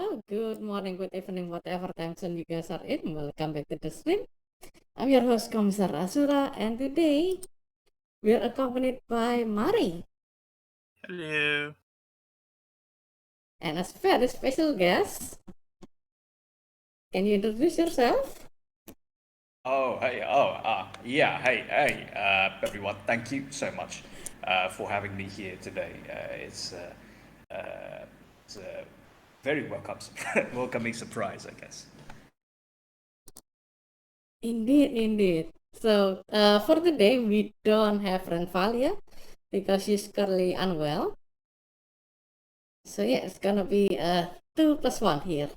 Hello, good morning, good evening, whatever time zone you guys are in. Welcome back to the stream. I'm your host, Kommissar Azura, and today we're accompanied by Mari Hello. and a very special guest. Can you introduce yourself? Yeah, hey, everyone. Thank you so much for having me here today. It's a very welcoming surprise, I guess. Indeed. So, for today, we don't have Renvalia because she's currently unwell. So, yeah, it's gonna be 2+1 here.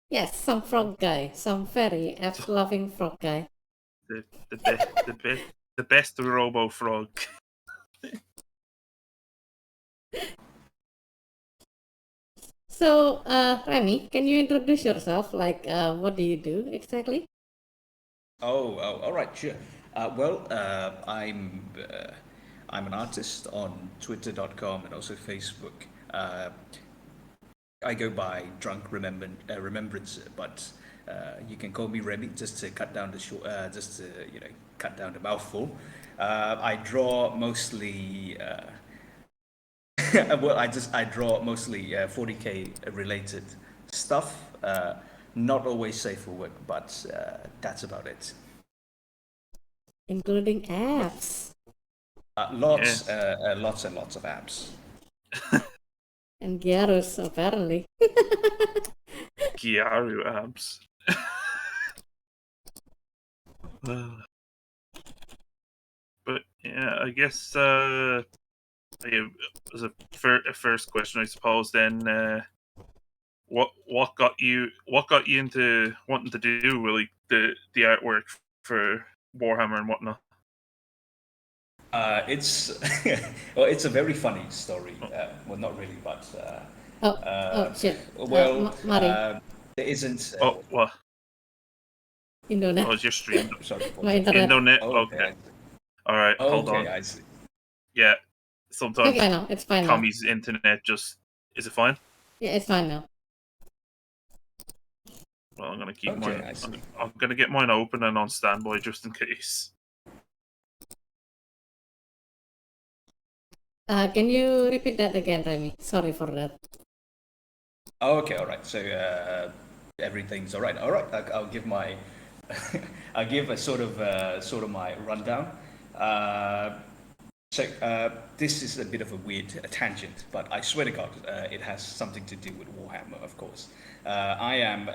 Yes, some frog guy, some very apps-loving frog guy. The best Robo Frog. So, Remy, can you introduce yourself? Like, what do you do exactly? All right, sure. I'm an artist on Twitter.com and also Facebook. I go by DrunkRemembrancer, but you can call me Remy just to cut down cut down the mouthful. I draw mostly. I draw mostly 40K related stuff. Not always safe for work, but that's about it. Including apps. Lots and lots of apps. And Gyarus, apparently. Gyaru apps. But yeah, I guess as a first question, I suppose. Then, what got you into wanting to do really the artwork for Warhammer and whatnot? It's it's a very funny story. Well, not really, but Shit. Mari. There isn't. What? Internet. Oh, is your stream? Sorry. My internet. Okay. All right. Hold on. I see. Yeah. Sometimes. Okay, no, it's fine Tommy's internet just is it fine? Yeah, it's fine now. Well, I'm gonna keep mine. I'm gonna get mine open and on standby just in case. Can you repeat that again, Remy? Sorry for that. Okay, all right. So everything's all right. All right, I'll give my, I'll give a sort of my rundown. This is a bit of a weird tangent, but I swear to God, it has something to do with Warhammer, of course. I am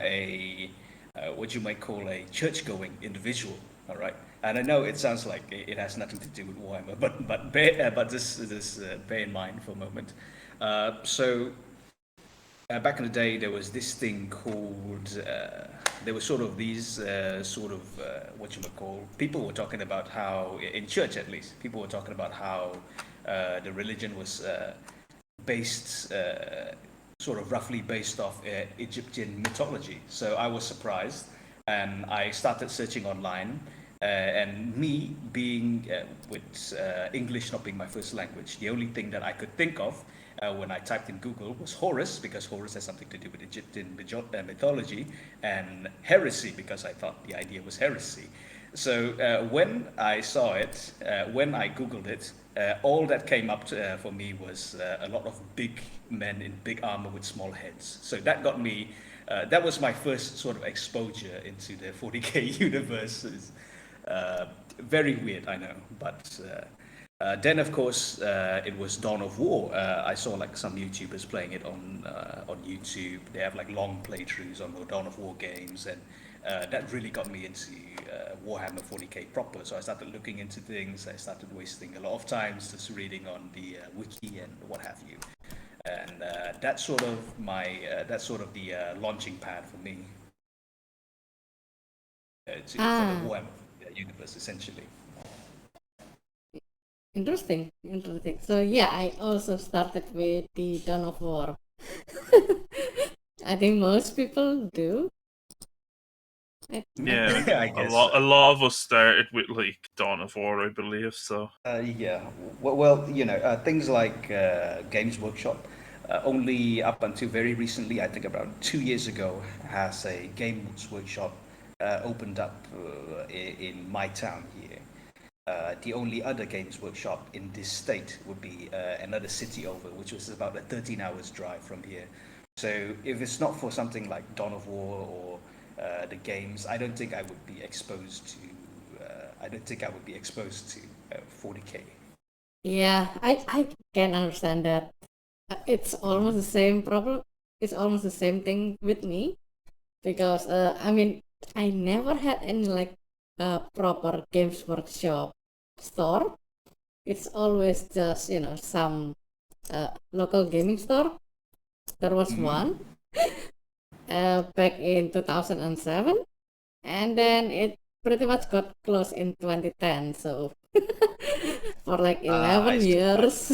what you might call a church-going individual. All right, and I know it sounds like it has nothing to do with Warhammer, but bear in mind for a moment. Back in the day, there was this thing called. There were sort of these what you might call. People were talking about how, in church at least, people were talking about how the religion was based, sort of roughly based off Egyptian mythology. So I was surprised, and I started searching online. And me being with English not being my first language, the only thing that I could think of when I typed in Google was Horus, because Horus has something to do with Egyptian mythology, and heresy, because I thought the idea was heresy. So when I saw it, when I Googled it, all that came up for me was a lot of big men in big armor with small heads. So that got me, that was my first sort of exposure into the 40K universe. Very weird, I know, but then of course it was Dawn of War. I saw like some YouTubers playing it on YouTube. They have like long playthroughs on the Dawn of War games, and that really got me into Warhammer 40K proper. So I started looking into things. I started wasting a lot of time just reading on the wiki and what have you, and that's sort of the launching pad for me for the Warhammer universe, essentially. Interesting. So yeah, I also started with the Dawn of War. I think most people do. Yeah, I guess so. a lot of us started with like Dawn of War, I believe. So Yeah. Well, things like Games Workshop, only up until very recently, I think about 2 years ago, has a Games Workshop opened up in my town here. The only other Games Workshop in this state would be another city over, which was about a 13 hours drive from here. So if it's not for something like Dawn of War or the games, I don't think I would be exposed to. I don't think I would be exposed to 40K. Yeah, I can understand that. It's almost the same problem. It's almost the same thing with me because I mean I never had any like proper Games Workshop store. It's always just some local gaming store. There was one back in 2007, and then it pretty much got closed in 2010. So for like I 11 see. years,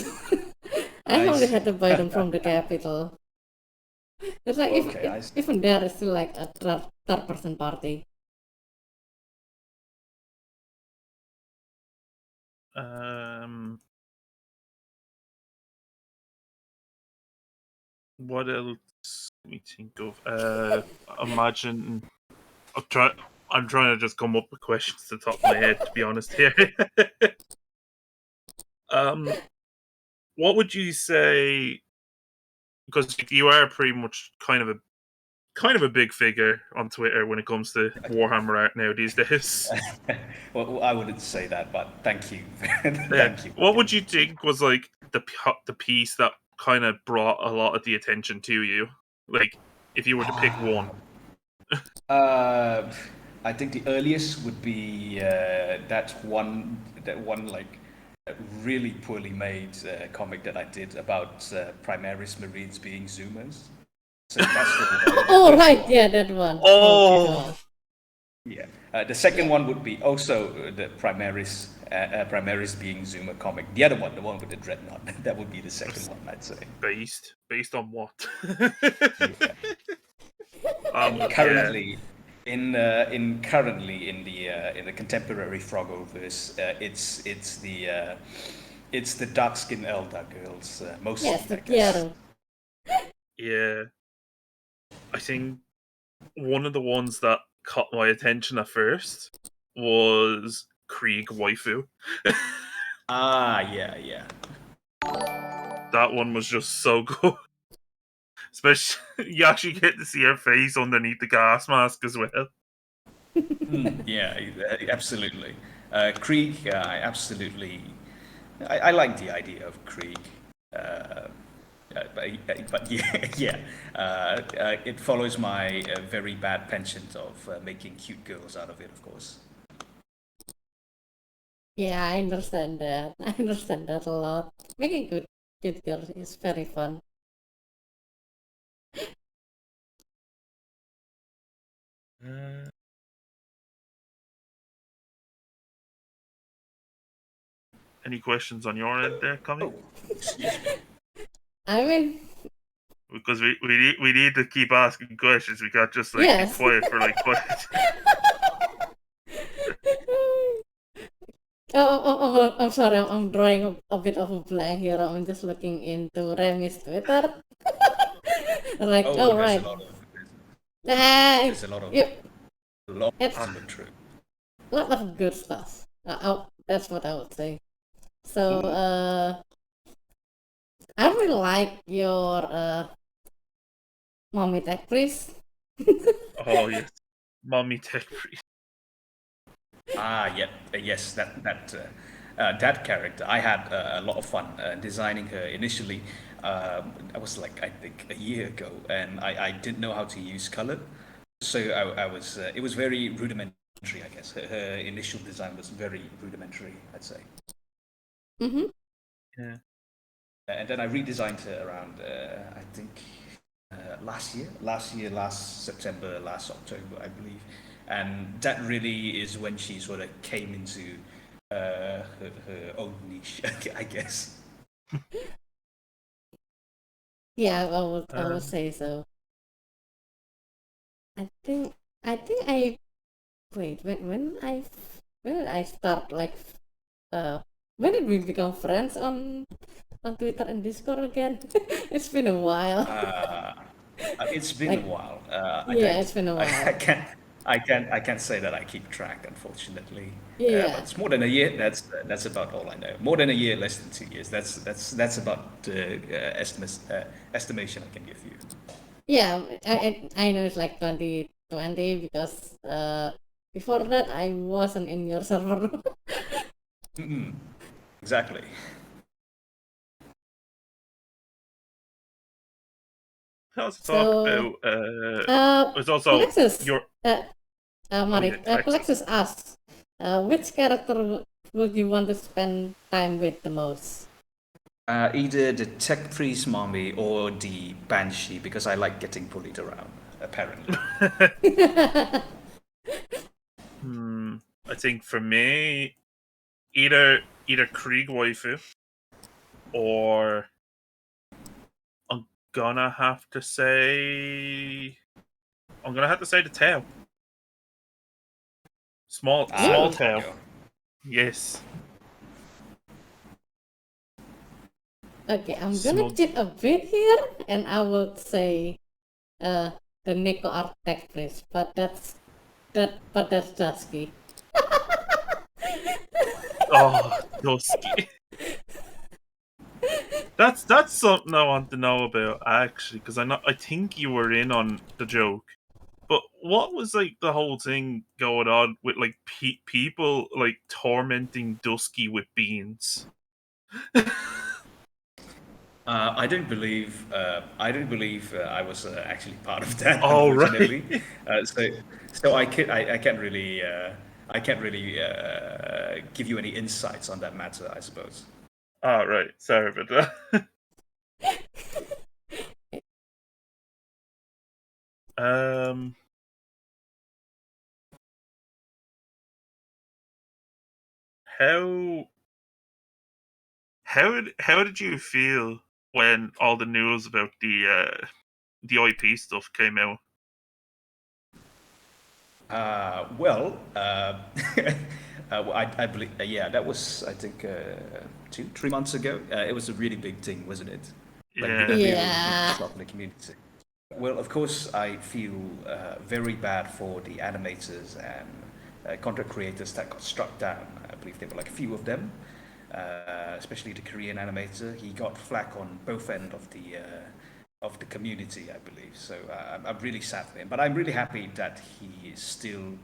I I only see. had to buy them from the capital. It's like Okay, I see. even there is still like a third person party. What else? Let me think of. Imagine. I'm trying to just come up with questions to the top of my head. To be honest, here. What would you say? Because you are pretty much kind of a big figure on Twitter when it comes to Warhammer art now these days. Well, I wouldn't say that, but thank you. Yeah. Thank you. What would you think was like the piece that kind of brought a lot of the attention to you? Like, if you were to pick one. I think the earliest would be that one like really poorly made comic that I did about Primaris Marines being Zoomers. So that's the Oh first right, one. yeah, that one. Oh, Yeah. The second one would be also the Primaris being Zoomer comic. The other one, the one with the dreadnought, that would be the second one, I'd say. based on what? Yeah. Yeah. Currently, in the contemporary Froggoverse, it's the dark skinned Eldar girls mostly. Yes, the I guess. Kiaru. Yeah. I think one of the ones that caught my attention at first was Krieg Waifu. Yeah. That one was just so good. Especially, you actually get to see her face underneath the gas mask as well. Yeah, absolutely. Krieg, I absolutely. I like the idea of Krieg. But yeah, it follows my very bad penchant of making cute girls out of it, of course. Yeah, I understand that. I understand that a lot. Making good girls is very fun. Any questions on your end there, Tommy? Oh, excuse me. I mean, Because we need to keep asking questions. We can't just like yes. be quiet for like quiet. Oh, I'm sorry. I'm drawing a bit of a blank here. I'm just looking into Remy's Twitter. Like, Oh, right. There's a lot of Yeah, it's it's true. a lot of good stuff. That's what I would say. So, I really like your mommy tech priest. Oh yes, Mommy Tech Priest. Yeah, yes, that character. I had a lot of fun designing her initially. I was like, I think, a year ago, and I didn't know how to use color, so I was. It was very rudimentary, I guess. Her initial design was very rudimentary, I'd say. Mm-hmm. Yeah. And then I redesigned her around, I think, last September, last October, I believe. And that really is when she sort of came into her own niche, I guess. Yeah, I would say so. I think I wait, when did I start like when did we become friends on Twitter and Discord again? It's been a while. It's been Like, a while. yeah, it's been a while. I can't say that I keep track, unfortunately. But Yeah. it's more than a year. That's about all I know. More than a year, less than 2 years. That's about the estimation I can give you. Yeah, I know it's like 2020 because before that I wasn't in your server. Exactly. Let's So, talk about. There's also Plexus, your. Mari, yeah, Plexus. Plexus asks, which character would you want to spend time with the most? Either the tech priest mommy or the banshee, because I like getting bullied around. Apparently. I think for me, either Krieg waifu or I'm gonna have to say the tail. Small tail. Yes. Okay, I'm gonna cheat a bit here, and I would say the Neko Artec priest, but that's Dusky. Oh, Dusky. That's something I want to know about actually, because I think you were in on the joke. But what was like the whole thing going on with like people like tormenting Dusky with beans? I don't believe I was actually part of that, Oh, unfortunately. right. So I can't really give you any insights on that matter, I suppose. Oh, right. Sorry about that. How how did you feel when all the news about the IP stuff came out? I believe, yeah, that was, I think, 3 months ago. It was a really big thing, wasn't it? Like, Yeah. real big Yeah. stuff in the community. Well, of course, I feel very bad for the animators and content creators that got struck down. I believe there were like a few of them, especially the Korean animator. He got flack on both ends of the community, I believe. So I'm really sad for him, but I'm really happy that he is still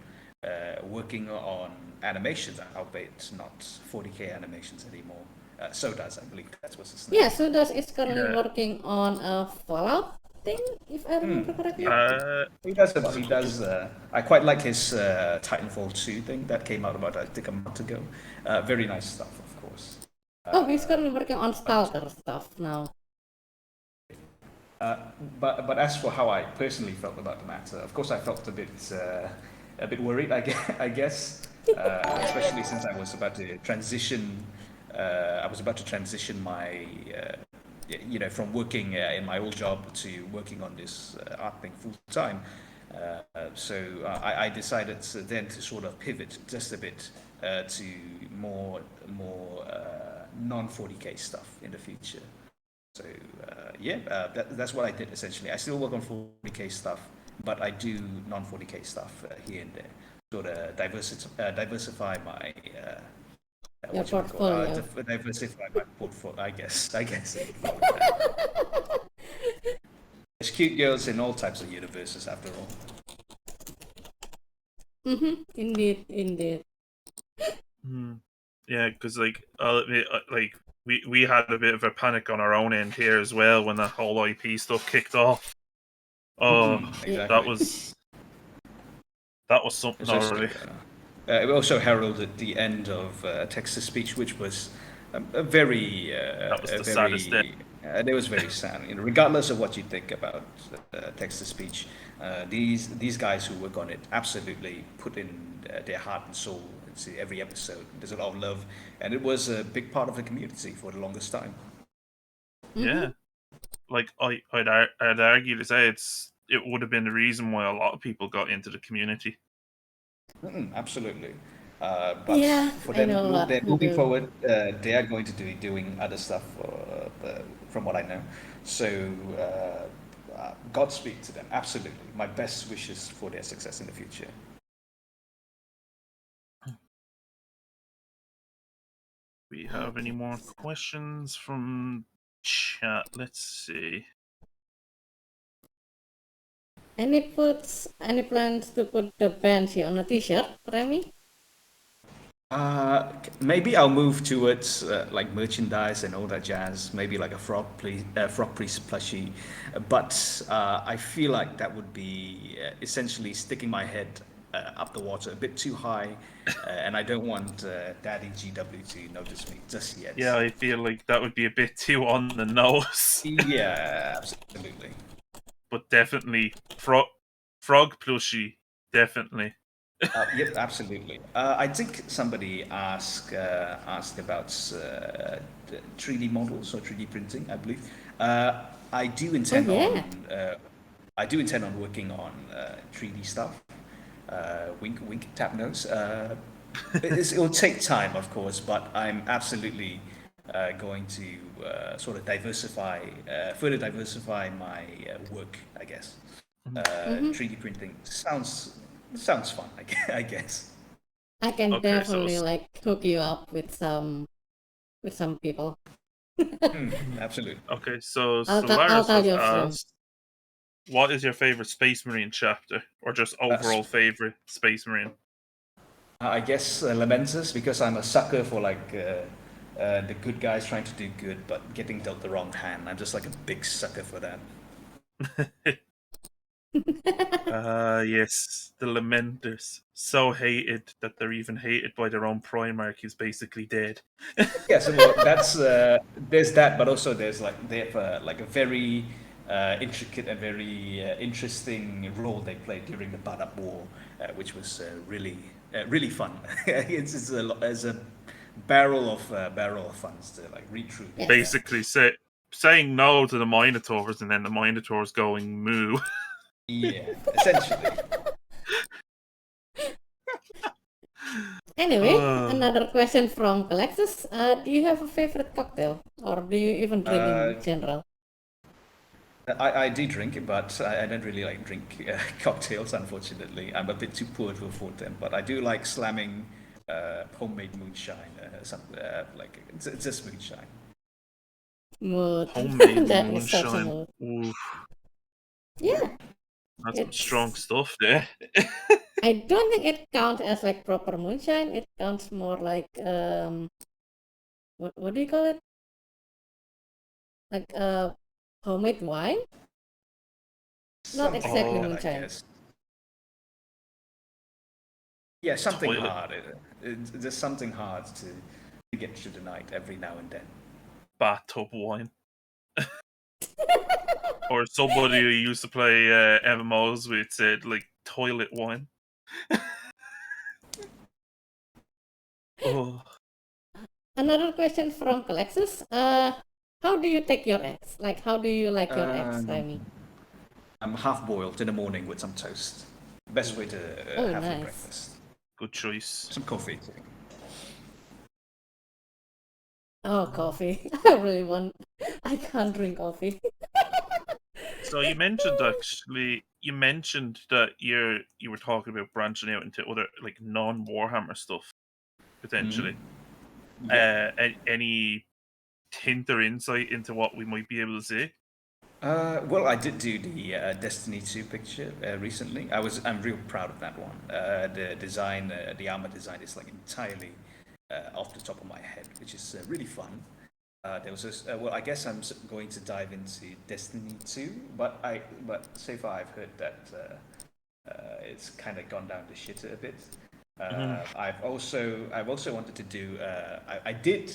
working on animations, albeit not 40K animations anymore. Sodas, I believe that's what's his name. Yeah, Sudas is currently Yeah. working on a Fallout thing, if I remember correctly. He does. I quite like his Titanfall 2 thing that came out about, I think, a month ago. Very nice stuff, of course. Oh, he's currently working on Stalker stuff now. But as for how I personally felt about the matter, of course, I felt a bit worried. I guess, especially since I was about to transition. I was about to transition my, from working in my old job to working on this art thing full time. So I decided then to sort of pivot just a bit to more non 40K stuff in the future. So that's what I did essentially. I still work on 40K stuff, but I do non 40K stuff here and there, sort of diversify my Your portfolio. diversify my portfolio. I guess. There's cute girls in all types of universes, after all. Indeed. Yeah, because like I'll admit, like we had a bit of a panic on our own end here as well when that whole IP stuff kicked off. Oh, Exactly. that was something already. It also heralded the end of text-to-speech, which was a very, That was the saddest day. It was very sad. Regardless of what you think about text-to-speech, these guys who work on it absolutely put in their heart and soul into every episode. There's a lot of love, and it was a big part of the community for the longest time. Yeah, like I'd argue to say it would have been the reason why a lot of people got into the community. Absolutely. But Yeah, for I them, know what they're to moving do. forward. They are going to be doing other stuff, from what I know. So, Godspeed to them. Absolutely. My best wishes for their success in the future. We have any more questions from chat? Let's see. Any plans to put the Banshee on a t-shirt, Remy? Maybe I'll move towards like merchandise and all that jazz. Maybe like a frog priest plushie. But I feel like that would be essentially sticking my head up the water a bit too high, and I don't want Daddy GW to notice me just yet. Yeah, I feel like that would be a bit too on the nose. Yeah, absolutely. But definitely frog plushie, definitely. Yep, absolutely. I think somebody asked about 3D models or 3D printing. I believe. I do intend yeah. on working on 3D stuff. Wink, wink, tap nose. It'll take time, of course, but I'm absolutely going to sort of further diversify my work, I guess. 3D printing sounds fun, I guess. I can Okay, so definitely like hook you up with some people. Absolutely. okay, so I'll Solaris tell has your friend. asked, what is your favorite Space Marine chapter, or just overall favorite Space Marine? I guess Lamentus, because I'm a sucker for like the good guys trying to do good but getting dealt the wrong hand. I'm just like a big sucker for that. Yes, the Lamenters. So hated that they're even hated by their own Primarch, who's basically dead. Yeah, so well, that's there's that, but also they have like a very intricate and very interesting role they played during the Badab War, which was really fun. It's a barrel of funds to like read through. Yes. Basically saying no to the Minotaurs and then the Minotaurs going moo. Yeah, essentially. Anyway, another question from Alexis. Do you have a favorite cocktail, or do you even drink in general? I do drink, but I don't really like drink cocktails, unfortunately. I'm a bit too poor to afford them, but I do like slamming homemade moonshine. Like it's just moonshine. Mood. Homemade That is such a moonshine. mood. Oof, Yeah. that's some strong stuff there. I don't think it counts as like proper moonshine. It counts more like what do you call it? Like homemade wine? Not exactly I moonshine. guess. Yeah, something Toilet. hard. It's just something hard to get through the night every now and then. Bathtub wine. Or somebody who used to play MMOs with said like toilet wine. Oh. Another question from Alexis. How do you take your eggs? Like, how do you like your eggs, Remy? I'm half boiled in the morning with some toast. Best way to have nice. for breakfast. Good choice. Some coffee. Oh, coffee. I can't drink coffee. So you mentioned that you were talking about branching out into other like non-Warhammer stuff potentially. Yeah. Any hint or insight into what we might be able to see? Well, I did do the Destiny 2 picture recently. I'm real proud of that one. The design, the armor design is like entirely off the top of my head, which is really fun. There was this, well, I guess I'm going to dive into Destiny 2, but so far I've heard that it's kind of gone down the shitter a bit. I've also wanted to do. I did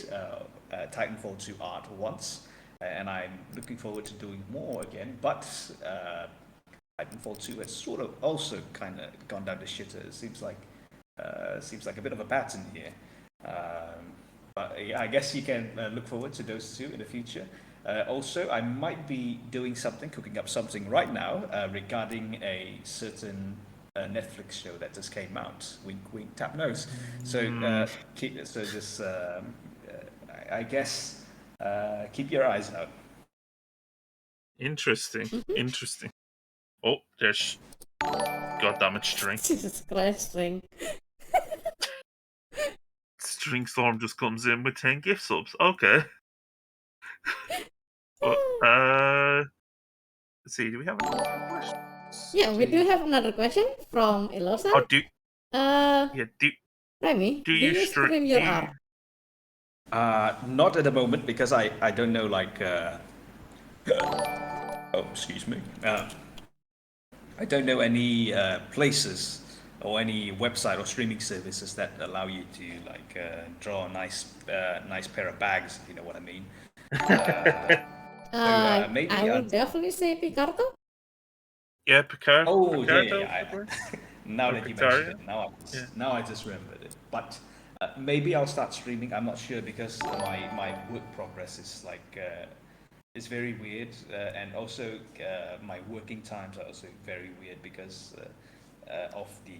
Titanfall 2 art once, and I'm looking forward to doing more again. But Titanfall 2 has sort of also kind of gone down the shitter. It seems like a bit of a pattern here. But yeah, I guess you can look forward to those two in the future. Also, I might be cooking up something right now regarding a certain Netflix show that just came out. Wink, wink, tap nose. So I guess keep your eyes out. Interesting. Interesting. Oh, there's goddamn it, string. Jesus Christ, String. String Storm just comes in with 10 gift subs. Okay. But let's see, do we have another question? Yeah, we do have another question from Ilosa. Oh, do Remy, do you stream your art? Not at the moment because I don't know like oh, excuse me. I don't know any places or any website or streaming services that allow you to like draw a nice pair of bags, if you know what I mean. Maybe I would definitely say Picarto. Yeah, Picarto. Oh, Picarto, yeah. Now that you mentioned it, now I just remembered it. But maybe I'll start streaming. I'm not sure because my work progress is like it's very weird, and also my working times are also very weird because of the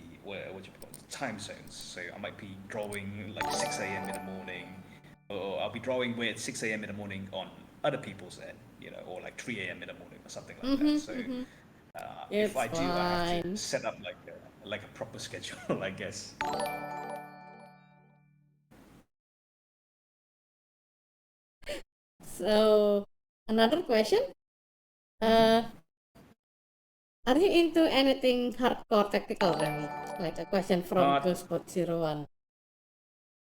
time zones. So I might be drawing like 6 a.m. in the morning, or I'll be drawing at 6 a.m. in the morning on other people's end, or like 3 a.m. in the morning or something like that. So if I do, I have to set up like a proper schedule, I guess. So another question. Are you into anything hardcore tactical, Remy? Like a question from Ghostbot01.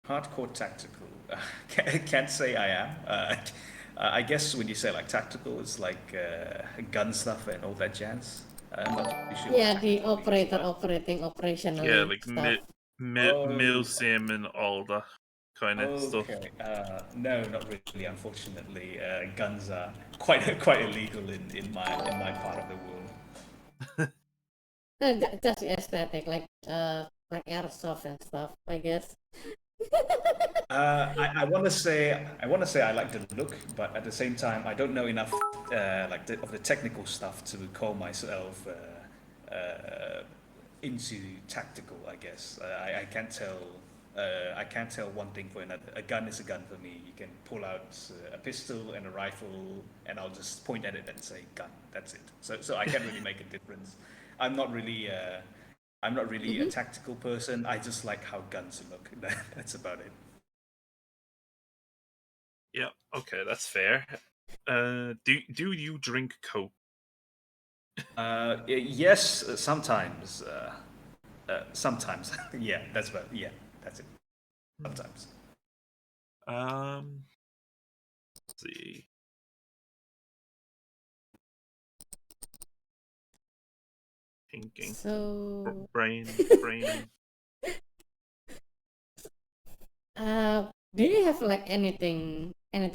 Hardcore tactical. Can't say I am. I guess when you say like tactical, it's like gun stuff and all that jazz. I'm not too sure. Yeah, the operational. Yeah, like stuff. mil sim and all that kind of stuff. No, not really. Unfortunately, guns are quite illegal in my part of the world. Just the aesthetic, like airsoft and stuff, I guess. I want to say I like the look, but at the same time, I don't know enough of the technical stuff to call myself into tactical. I guess I can't tell. I can't tell one thing for another. A gun is a gun for me. You can pull out a pistol and a rifle, and I'll just point at it and say gun. That's it. So I can't really make a difference. I'm not really a tactical person. I just like how guns look. That's about it. Yeah, okay, that's fair. Do you drink Coke? Yes, sometimes. Sometimes. Yeah, that's it. Sometimes. Let's see. Thinking. So brain. Do you have like anything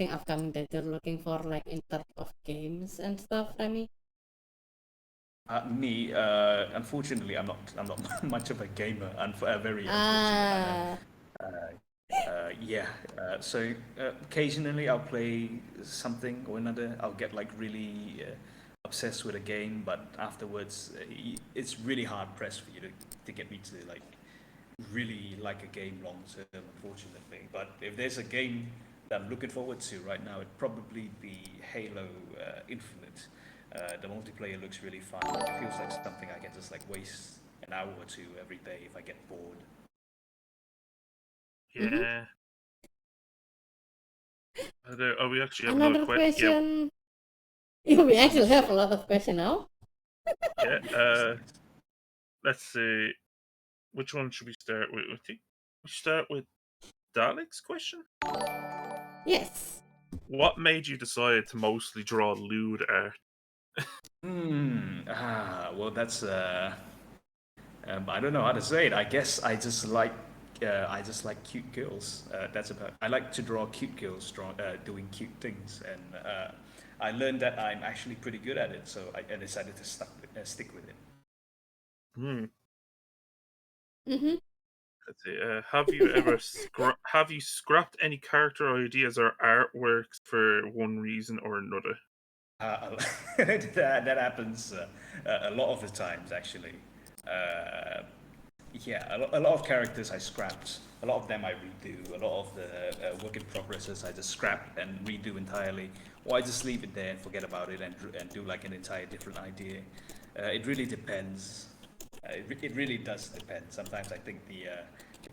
upcoming that you're looking for, like in terms of games and stuff, Remy? Me, unfortunately, I'm not much of a gamer. Very unfortunate. So occasionally I'll play something or another. I'll get like really obsessed with a game, but afterwards it's really hard pressed for you to get me to like really like a game long term, unfortunately. But if there's a game that I'm looking forward to right now, it'd probably be Halo Infinite. The multiplayer looks really fun. It feels like something I can just like waste an hour or two every day if I get bored. Yeah. We actually have another question. Yeah, we actually have a lot of questions now. Yeah. Let's see. Which one should we start with? I think we start with Dalek's question. Yes. What made you decide to mostly draw lewd art? Well, that's I don't know how to say it. I guess I just like cute girls. That's about. I like to draw cute girls doing cute things, and I learned that I'm actually pretty good at it. So I decided to stick with it. Let's see. Have you ever scrapped any character ideas or artworks for one reason or another? That happens a lot of the times, actually. Yeah, a lot of characters I scrapped. A lot of them I redo. A lot of the work in progresses I just scrap and redo entirely, or I just leave it there and forget about it and do like an entire different idea. It really depends. It really does depend. Sometimes I think the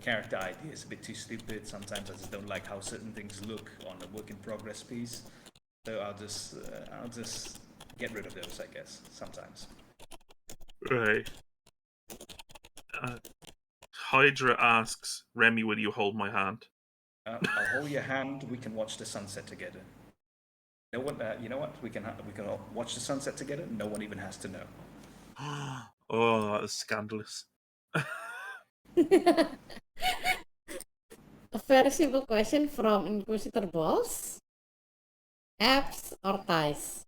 character idea is a bit too stupid. Sometimes I just don't like how certain things look on a work in progress piece. So I'll just get rid of those, I guess. Sometimes. Right. Hydra asks, Remy, will you hold my hand? I'll hold your hand. We can watch the sunset together. No one. You know what? We can all watch the sunset together. No one even has to know. Oh, that is scandalous. A very simple question from Inquisitor Boss. Apps or thighs?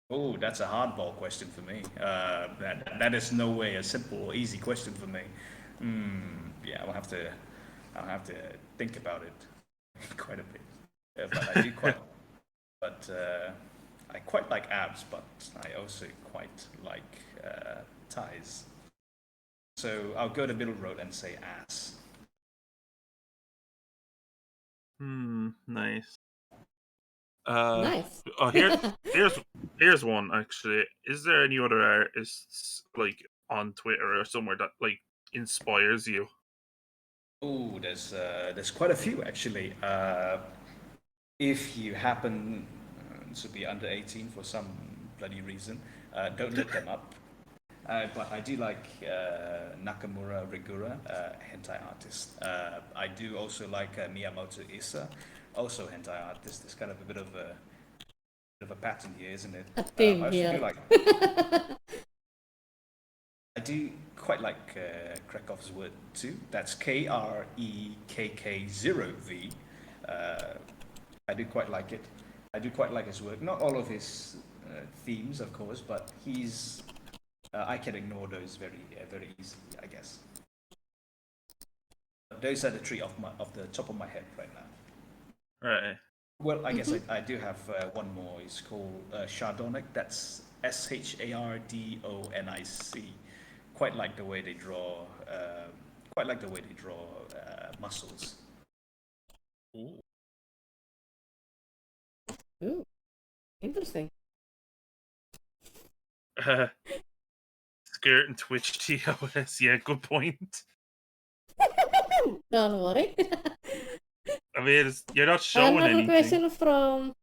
Oh, that's a hardball question for me. That is no way a simple or easy question for me. Yeah, I'll have to think about it quite a bit. But I do quite, but I quite like abs, but I also quite like ties. So I'll go the middle road and say ass. Nice. Nice. Oh, here's one actually. Is there any other artists like on Twitter or somewhere that like inspires you? Oh, there's quite a few actually. If you happen to be under 18 for some bloody reason, don't look them up. But I do like Nakamura Rigura, hentai artist. I do also like Miyamoto Isa, also hentai artist. There's kind of a bit of a pattern here, isn't it? A theme I also here. do like. I do quite like Krekkov's work too. That's KREKK0V. I do quite like it. I do quite like his work. Not all of his themes, of course, but he's. I can ignore those very easily, I guess. Those are the three off the top of my head right now. Right. Well, I guess I do have one more. It's called Shardonic. That's Shardonic. Quite like the way they draw. Muscles. Ooh. Ooh, interesting. Skirt and Twitch TOS. Yeah, good point. Don't worry. I mean, you're not showing Another anything. question from...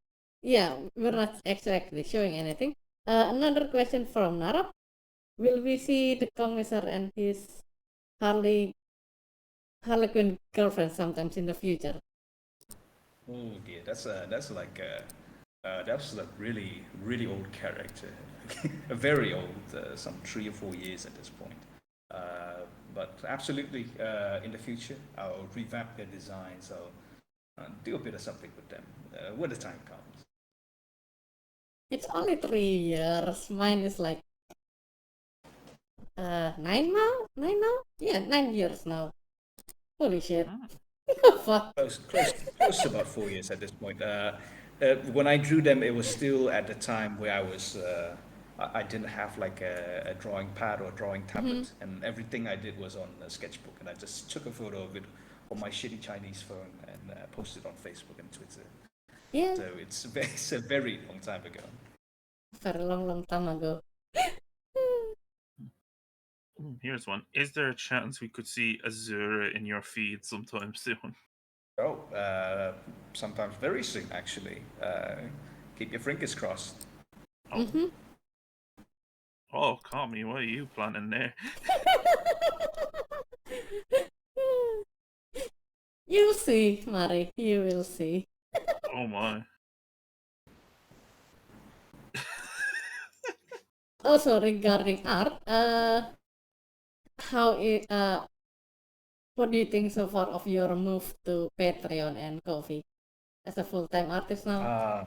Yeah, we're not exactly showing anything. Another question from Narap. Will we see the Kommissar and his Harlequin girlfriend sometimes in the future? Oh dear, that's like really old character, a very old, some 3 or 4 years at this point. But absolutely, in the future, I'll revamp their designs. I'll do a bit of something with them when the time comes. It's only 3 years. Mine is like 9 now? 9 now? Yeah, 9 years now. Holy shit. Fuck. Close to about 4 years at this point. When I drew them, it was still at the time where I was. I didn't have like a drawing pad or a drawing tablet, and everything I did was on a sketchbook, and I just took a photo of it on my shitty Chinese phone and posted on Facebook and Twitter. Yeah. So it's a very long time ago. Very long time ago. Here's one. Is there a chance we could see Azura in your feed sometime soon? Oh, sometimes very soon, actually. Keep your fingers crossed. Oh. Oh, Kami, what are you planning there? You'll see, Mari. You will see. Oh my. Also, regarding art, what do you think so far of your move to Patreon and Ko-fi as a full-time artist now?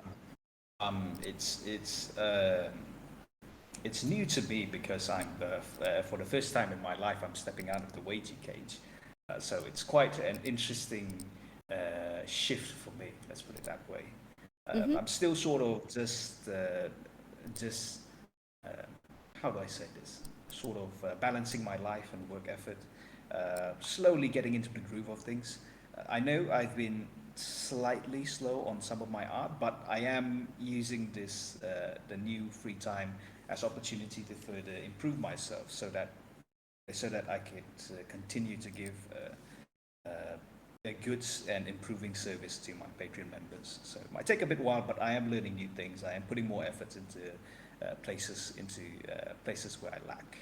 It's new to me because I'm for the first time in my life I'm stepping out of the waging cage, so it's quite an interesting shift for me. Let's put it that way. I'm still sort of just how do I say this? sort of balancing my life and work effort, slowly getting into the groove of things. I know I've been slightly slow on some of my art, but I am using this the new free time as opportunity to further improve myself, so that I could continue to give a good and improving service to my Patreon members. So it might take a bit while, but I am learning new things. I am putting more effort into places where I lack.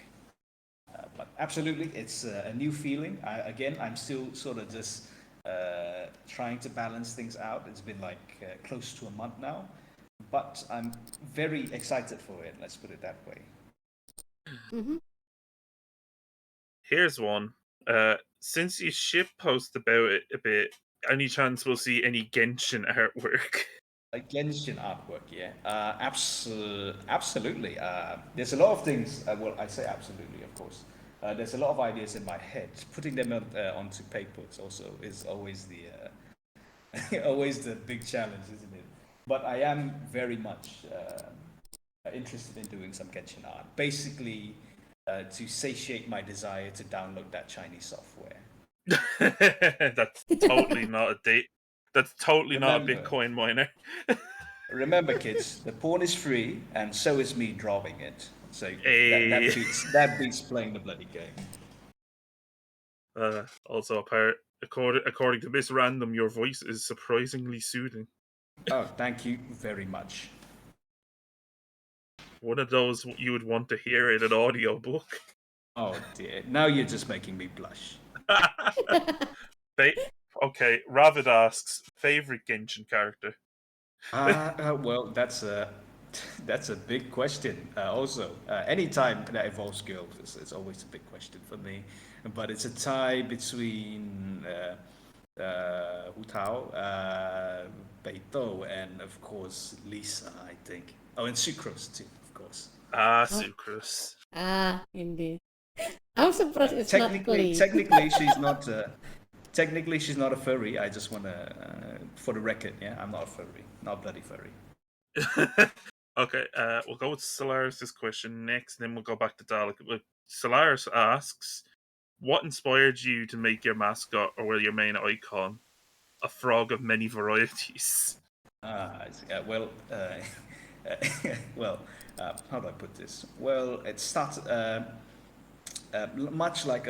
But absolutely, it's a new feeling. I'm still sort of just trying to balance things out. It's been like close to a month now, but I'm very excited for it. Let's put it that way. Mm-hmm. Here's one. Since you ship post about it a bit, any chance we'll see any Genshin artwork? Like Genshin artwork, yeah. Absolutely. There's a lot of things. Well, I say absolutely, of course. There's a lot of ideas in my head. Putting them onto paper is always the big challenge, isn't it? But I am very much interested in doing some Genshin art. Basically, to satiate my desire to download that Chinese software. That's totally not a date. That's totally not a Remember. Bitcoin miner. Remember, kids, the porn is free, and so is me drawing it. So Hey. that beats playing the bloody game. Also, according to Miss Random, your voice is surprisingly soothing. Oh, thank you very much. One of those you would want to hear in an audiobook. Oh dear, now you're just making me blush. Okay, Ravid asks, favorite Genshin character? Well, that's a big question. Also, anytime that involves girls, it's always a big question for me. But it's a tie between Hu Tao, Beito, and of course Lisa, I think. Oh, and Sucrose too, of course. Sucrose. Indeed. I'm surprised it's not Klee. Technically, she's not a furry. I just want to, for the record, yeah, I'm not a furry, not bloody furry. Okay, we'll go with Solaris' question next, then we'll go back to Dalek. Solaris asks, what inspired you to make your mascot, or your main icon, a frog of many varieties? Well, how do I put this? Well, it started much like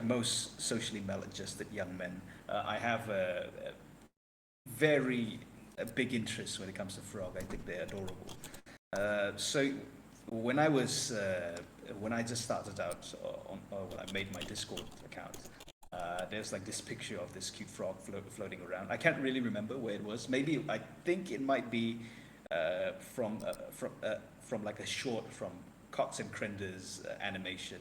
most socially maladjusted young men. I have a very big interest when it comes to frog. I think they're adorable. So when I just started out when I made my Discord account, there's like this picture of this cute frog floating around. I can't really remember where it was. Maybe I think it might be from like a short from Cox and Crender's animation.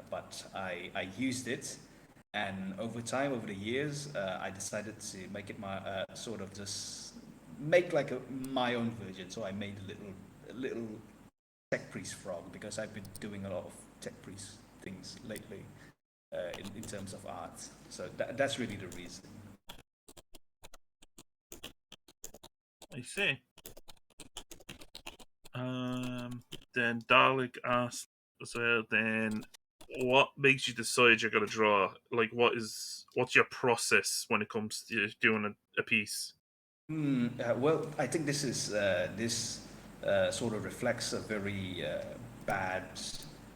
But I used it, and over the years, I decided to make it my sort of just make like my own version. So I made a little tech priest frog, because I've been doing a lot of tech priest things lately in terms of art. So that's really the reason. I see. Then Dalek asked as well, then what makes you decide you're going to draw? Like, what's your process when it comes to doing a piece? Well, I think this sort of reflects a very bad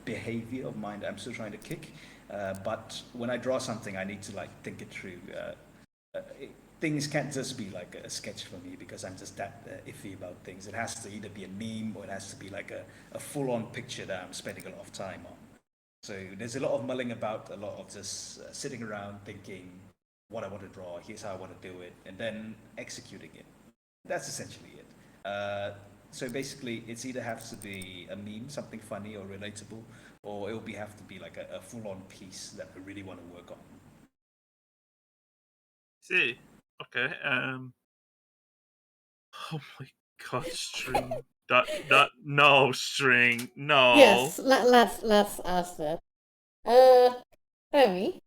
behavior of mine that I'm still trying to kick. But when I draw something, I need to like think it through. Things can't just be like a sketch for me, because I'm just that iffy about things. It has to either be a meme, or it has to be like a full-on picture that I'm spending a lot of time on. So there's a lot of mulling about, a lot of just sitting around thinking what I want to draw, here's how I want to do it, and then executing it. That's essentially it. So basically, it's either has to be a meme, something funny or relatable, or it'll have to be like a full-on piece that I really want to work on. See, okay. Oh my god, string. No string. No. Yes, let's ask that. Remy,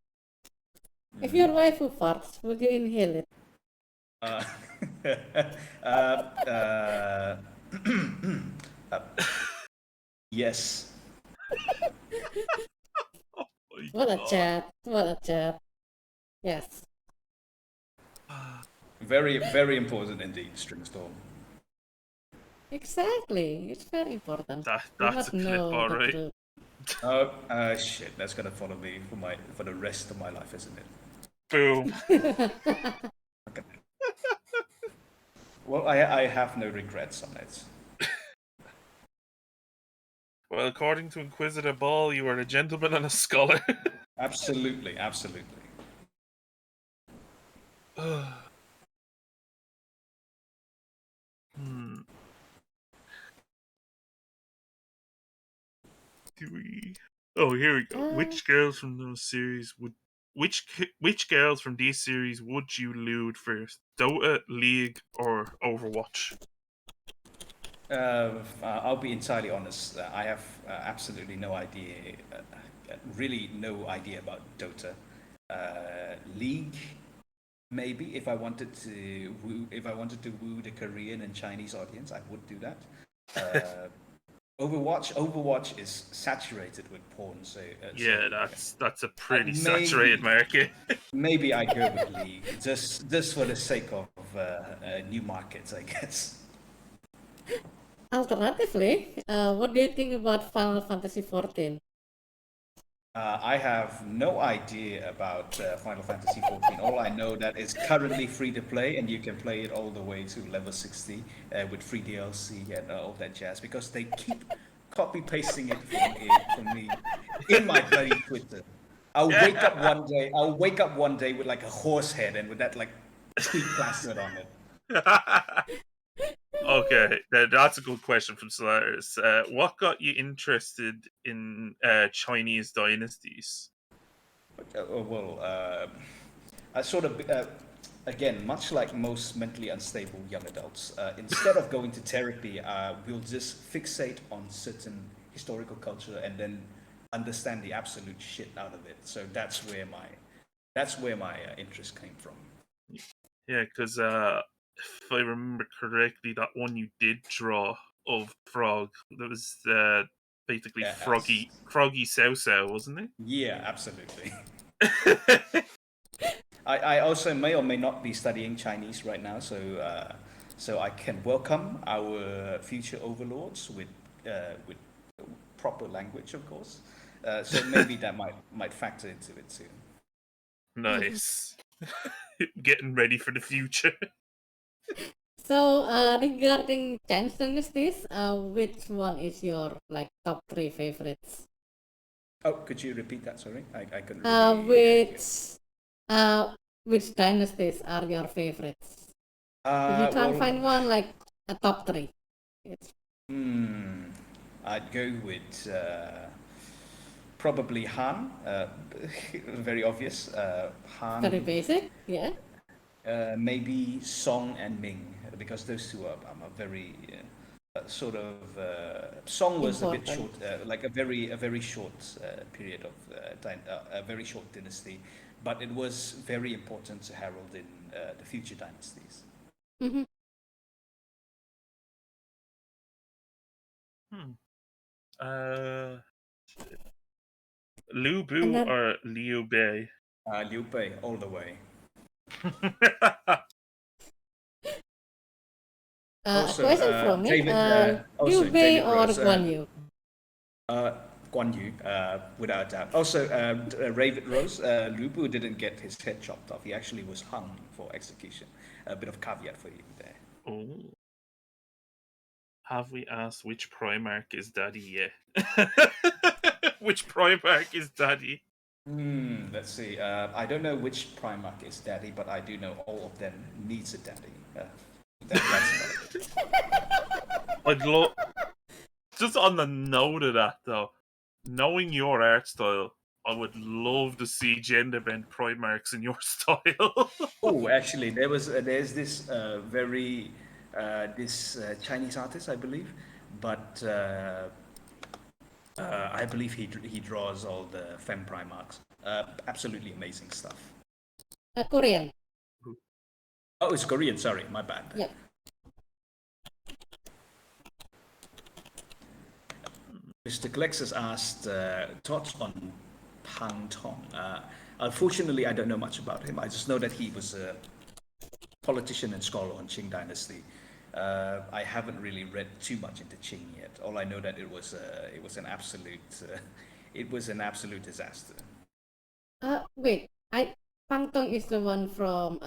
if your waifu farts, would you inhale it? Yes. Oh my What a God. chat. What a chat. Yes. Very, very important indeed, Stringstorm. Exactly. It's very important. You That's must a clip, know the alright. truth. Oh, shit, that's gonna follow me for the rest of my life, isn't it? Boom. Well, I have no regrets on it. Well, according to Inquisitor Ball, you are a gentleman and a scholar. Absolutely, absolutely. Hmm. Do we? Oh, here we go. Which girls from those series would? Which girls from these series would you lewd first? Dota, League, or Overwatch? I'll be entirely honest. I have absolutely no idea, really no idea about Dota. League, maybe if I wanted to woo the Korean and Chinese audience, I would do that. Overwatch is saturated with porn, so Yeah, that's a pretty maybe saturated market. maybe I go with League just for the sake of new markets, I guess. Alternatively, what do you think about Final Fantasy XIV? I have no idea about Final Fantasy XIV. All I know that it's currently free to play, and you can play it all the way to level 60 with free DLC and all that jazz. Because they keep copy pasting it from me in my bloody Twitter. I'll wake up one day with like a horse head and with that like tweet plastered on it. Okay, that's a good question from Solaris. What got you interested in Chinese dynasties? I sort of, again, much like most mentally unstable young adults, instead of going to therapy, we'll just fixate on certain historical culture and then understand the absolute shit out of it. So that's where my interest came from. Yeah, because if I remember correctly, that one you did draw of Frog, that was basically Yes. Froggy Sao, wasn't it? Yeah, absolutely. I also may or may not be studying Chinese right now, so I can welcome our future overlords with proper language, of course. So maybe that might factor into it too. Nice. Getting ready for the future. So, regarding Chinese dynasties, which one is your like top 3 favorites? Oh, could you repeat that? Sorry, I couldn't really. Which dynasties are your favorites? If you can't find one, like a top 3. It's I'd go with probably Han. Very obvious. Han. very basic, yeah. Maybe Song and Ming, because those two are very sort of. Song was a bit short, Important. like a very short period of a very short dynasty, but it was very important to herald in the future dynasties. Mm-hmm. Liu Bu And then, or Liu Bei? Liu Bei all the way. a question from me. David, Liu also Bei David or Rose. Guan Yu? Guan Yu, without a doubt. Also, David Rose, Lu Bu didn't get his head chopped off. He actually was hung for execution. A bit of caveat for you there. Oh. Have we asked which Primarch is Daddy yet? Which Primarch is Daddy? Let's see. I don't know which Primarch is daddy, but I do know all of them needs a daddy. That's about it. I'd love. Just on the note of that, though, knowing your art style, I would love to see gender bent Primarchs in your style. Oh, actually, there's this very this Chinese artist, I believe, but I believe he draws all the femme Primarchs. Absolutely amazing stuff. Korean. Oh, it's Korean. Sorry, my bad. Yeah. Mr. Colexus asked thoughts on Pang Tong. Unfortunately, I don't know much about him. I just know that he was a politician and scholar on Qing Dynasty. I haven't really read too much into Qing yet. All I know that it was an absolute disaster. Wait, Pang Tong is the one from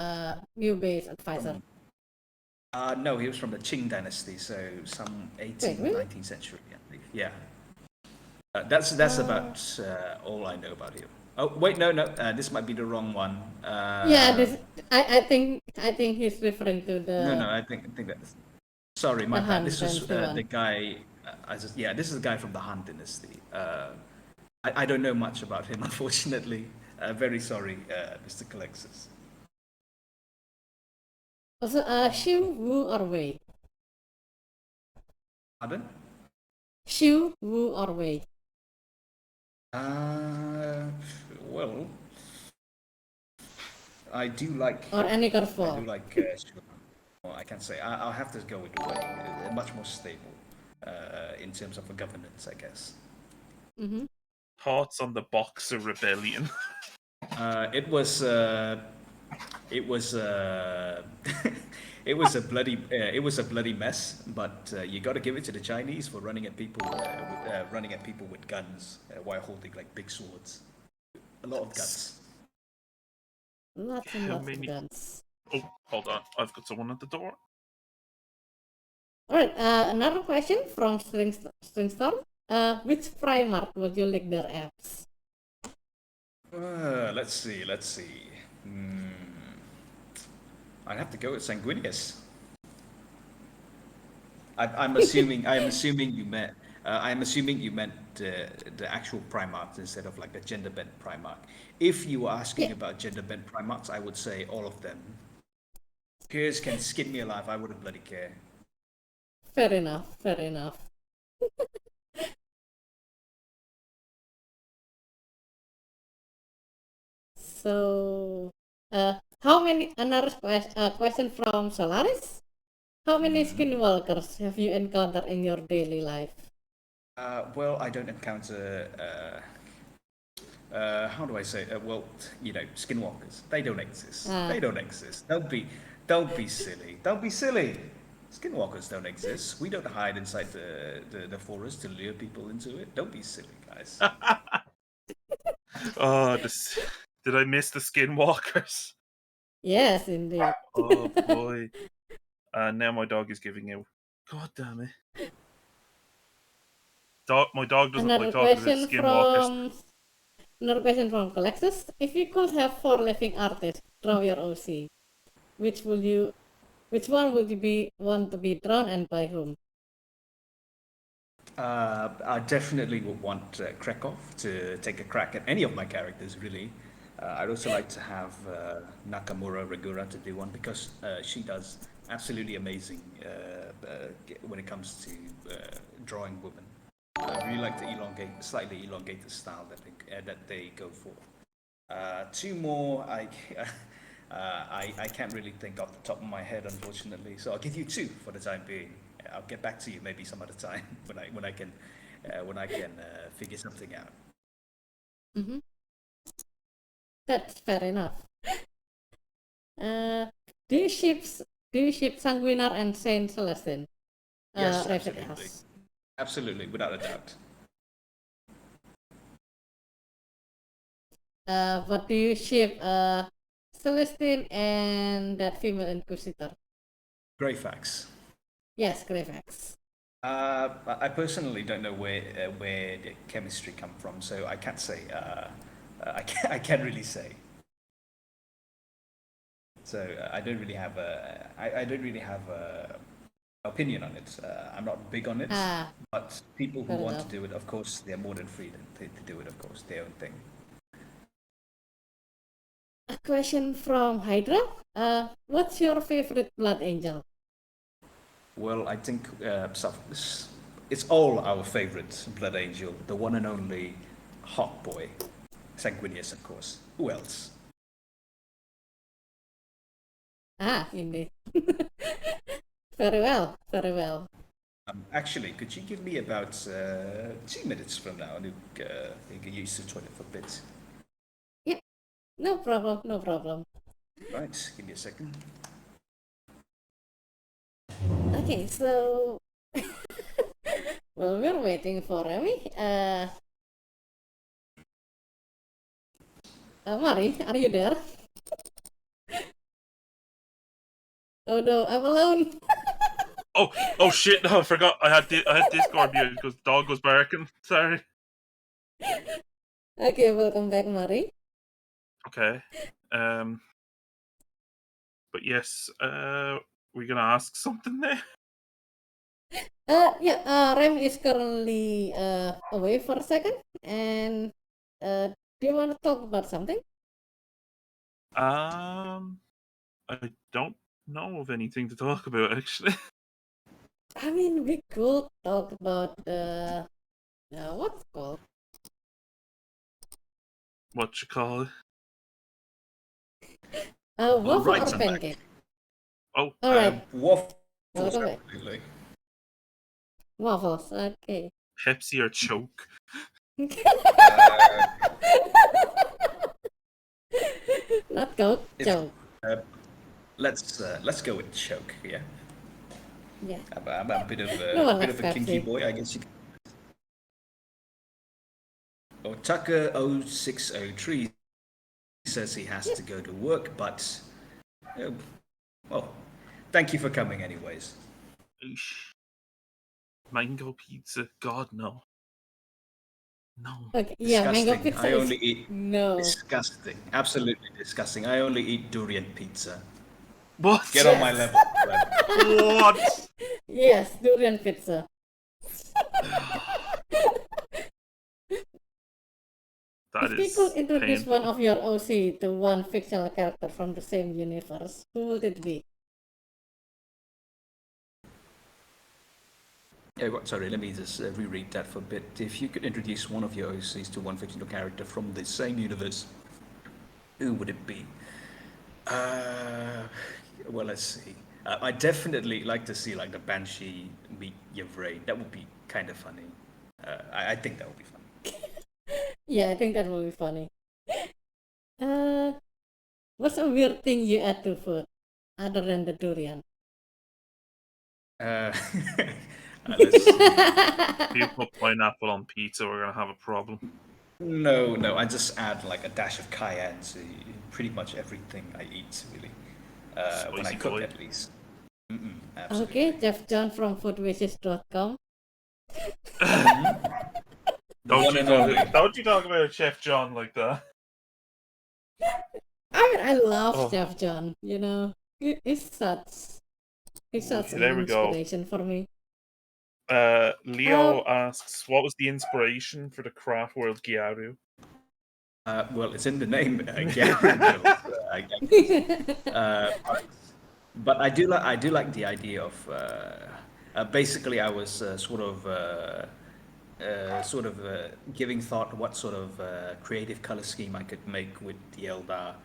New Base Advisor. No, he was from the Qing Dynasty, so some 18th, really? 19th century, I think. Yeah. That's about all I know about him. Oh wait, no, this might be the wrong one. Yeah, I think he's referring to the. No, I think that's. Sorry, my bad. This is one. the guy. This is the guy from the Han Dynasty. I don't know much about him, unfortunately. Very sorry, Mr. Colexus. Also, Xiu, Wu, or Wei? Pardon? Xiu, Wu, or Wei? Well, I do like. Or any I curveball? do like. Well, I can't say. I'll have to go with Wei. Much more stable in terms of governance, I guess. Mm-hmm. Thoughts on the Boxer Rebellion? It was it was a bloody mess. But you got to give it to the Chinese for running at people with guns while holding like big swords. A lot of guns. Lots and lots of guns. Oh, hold on. I've got someone at the door. Alright, another question from Stringstorm. Which Primarch would you lick their abs? Let's see. I'd have to go with Sanguinius. I'm assuming you meant the actual Primarchs instead of like the gender bent Primarch. If you were asking about gender bent Primarchs, I would say all of them. Piers can skin me alive. I wouldn't bloody care. Fair enough. So, how many? Another question from Solaris. How many skinwalkers have you encountered in your daily life? Well, I don't encounter. How do I say? Well, skinwalkers. They don't exist. They don't exist. Don't be silly. Don't be silly. Skinwalkers don't exist. We don't hide inside the forest to lure people into it. Don't be silly, guys. Did I miss the Skinwalkers? Yes, indeed. Oh boy. Now my dog is giving out. God damn it. My dog doesn't like talking about Skinwalkers. Another question from Colexus. If you could have 4 living artists draw your OC, which one would you want to be drawn and by whom? I definitely would want Krekov to take a crack at any of my characters, really. I'd also like to have Nakamura Regura to do one because she does absolutely amazing when it comes to drawing women. I really like the slightly elongated style that they go for. 2 more, I can't really think off the top of my head, unfortunately. So I'll give you 2 for the time being. I'll get back to you maybe some other time when I can figure something out. Mm-hmm. That's fair enough. Do you ship Sanguinar and Saint Celestine? Yes, absolutely, without a doubt. What do you ship Celestine and that female Inquisitor? Greyfax. Yes, Greyfax. I personally don't know where the chemistry come from, so I can't say. I can't really say. So I don't really have a opinion on it. I'm not big on it, but people who want to do it, of course, they're more than free to do it. Of course, their own thing. A question from Hydra. What's your favorite Blood Angel? Well, I think it's all our favorite Blood Angel, the one and only hot boy, Sanguinius, of course. Who else? Indeed. Very well. Actually, could you give me about 2 minutes from now to use the toilet for a bit? Yeah, no problem, no problem. Right, give me a second. Okay, so well, we're waiting for Remy. Mari, are you there? Oh no, I'm alone. Oh shit! No, I forgot. I had Discord muted because dog was barking. Sorry. Okay, welcome back, Mari. Okay. But yes. We're gonna ask something there. Yeah, Rem is currently away for a second, and do you want to talk about something? I don't know of anything to talk about actually. I mean, we could talk about what's called What you call it? waffle Right, or I'm pancake. Oh, All right, waffles, welcome back. absolutely. Waffles. Okay. Pepsi or choke. Not Coke, joke. Let's go with choke. Yeah, Yeah. I'm a bit of No one a likes kinky Pepsi. boy, I guess. Tucker 0603 says he has to go to work, but well, thank you for coming anyways. Eesh. Mango pizza. God no. No. Okay. Yeah, mango Disgusting. pizza I is only eat no. disgusting. Absolutely disgusting. I only eat durian pizza. What? Get on my level. What? Yes, durian pizza. That If you is could introduce one painful. of your OC to one fictional character from the same universe, who would it be? Sorry, let me just reread that for a bit. If you could introduce one of your OCs to one fictional character from the same universe, who would it be? Well, let's see. I definitely like to see like the Banshee meet Yvrain. That would be kind of funny. I think that would be fun. Yeah, I think that would be funny. Uh, what's a weird thing you add to food other than the durian? Let's see. If you put pineapple on pizza, we're gonna have a problem. No. I just add like a dash of cayenne to pretty much everything I eat, really. When I Spicy cook, boy. at least. Absolutely. Okay, Chef John from foodwishes.com. The one and only. Don't you talk about Chef John like that. I mean, I love Oh. Chef John. You know, he's such an There we go. inspiration for me. Leo asks, what was the inspiration for the craft world Gyaru? Well, it's in the name, Gyarados. I guess. But I do like the idea of. Basically, I was sort of giving thought what sort of creative color scheme I could make with the Eldar.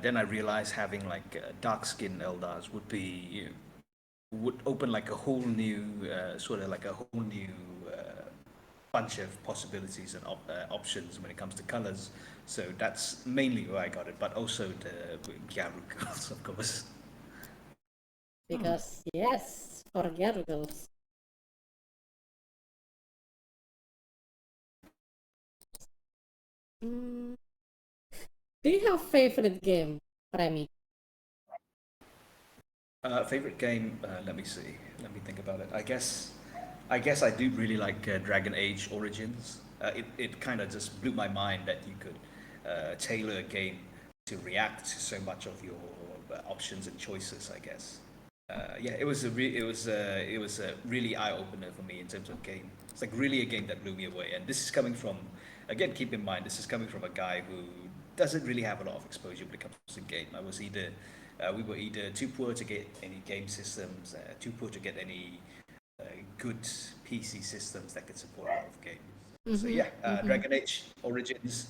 Then I realized having like dark skinned Eldars would open like a whole new bunch of possibilities and options when it comes to colors. So that's mainly where I got it, but also the Gyaru girls, of course. Because yes, for Gyarados. Do you have favorite game, Remy? Favorite game? Let me see. Let me think about it. I guess I do really like Dragon Age Origins. It kind of just blew my mind that you could tailor a game to react to so much of your options and choices. I guess. Yeah, it was a really eye opener for me in terms of game. It's like really a game that blew me away. And this is coming from, again, keep in mind, this is coming from a guy who doesn't really have a lot of exposure when it comes to game. We were either too poor to get any game systems, too poor to get any good PC systems that could support a lot of games. So yeah, Dragon Age Origins,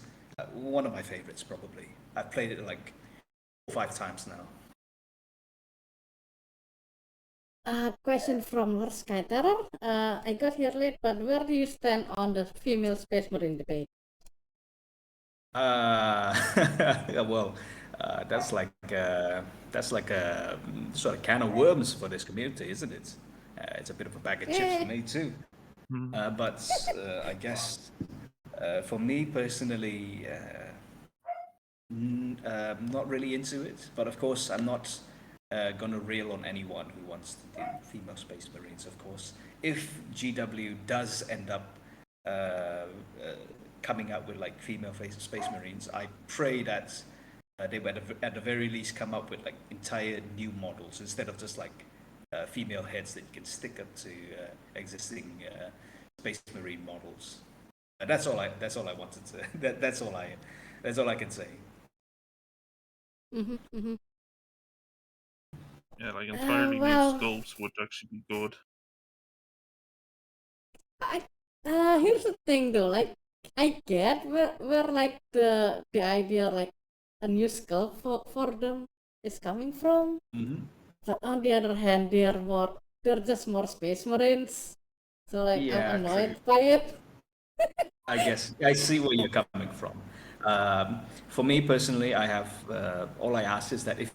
one of my favorites probably. I've played it like 4 or 5 times now. Question from Lord Skyterror. I got here late, but where do you stand on the female Space Marine debate? Well, that's like a sort of can of worms for this community, isn't it? It's a bit of a bag of chips for me too. But I guess for me personally, not really into it. But of course, I'm not gonna rail on anyone who wants to do female Space Marines. Of course, if GW does end up coming out with like female Space Marines, I pray that they would at the very least come up with like entire new models instead of just like female heads that you can stick up to existing Space Marine models. That's all I wanted to. That's all I can say. Yeah, like entirely new sculpts would actually be good. Here's the thing though, like I get where like the idea like a new sculpt for them is coming from. But on the other hand, they're just more Space Marines. So like Yeah, I'm annoyed true. by it. I guess I see where you're coming from. For me personally, I have all I ask is that if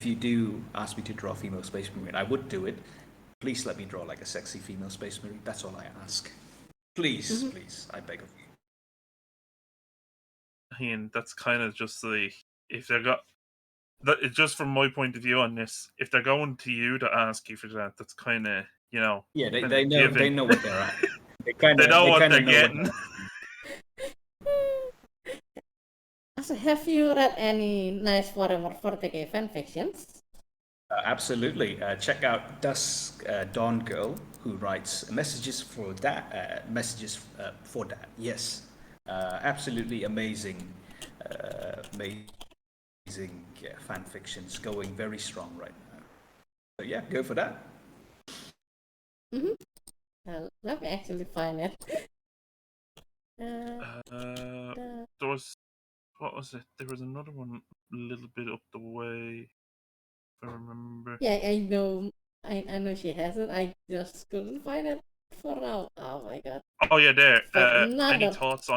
you do ask me to draw a female Space Marine, I would do it. Please let me draw like a sexy female Space Marine. That's all I ask. Please, please, I beg of you. I mean, that's kind of just like if they got that. It's just from my point of view on this. If they're going to you to ask you for that, that's kind of Yeah, kinda they know given. they know what they're at. They know what they're getting. So have you read any nice Warhammer 40k fanfictions? Absolutely. Check out Dusk Dawn Girl, who writes messages for that. Yes, absolutely amazing, amazing fan fictions going very strong right now. So yeah, go for that. Let me actually find it. There was what was it? There was another one a little bit up the way. If I remember. Yeah, I know. I know she has it. I just couldn't find it for now. Oh my god. Oh yeah, there. Any Another. thoughts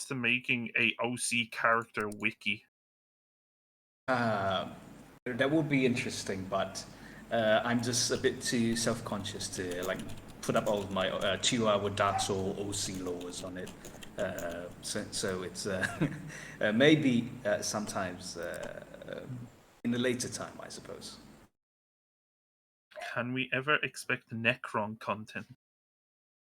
to making a OC character wiki? That would be interesting, but I'm just a bit too self-conscious to like put up all of my 2-hour Dark Soul OC laws on it. So it's maybe sometimes in a later time, I suppose. Can we ever expect Necron content?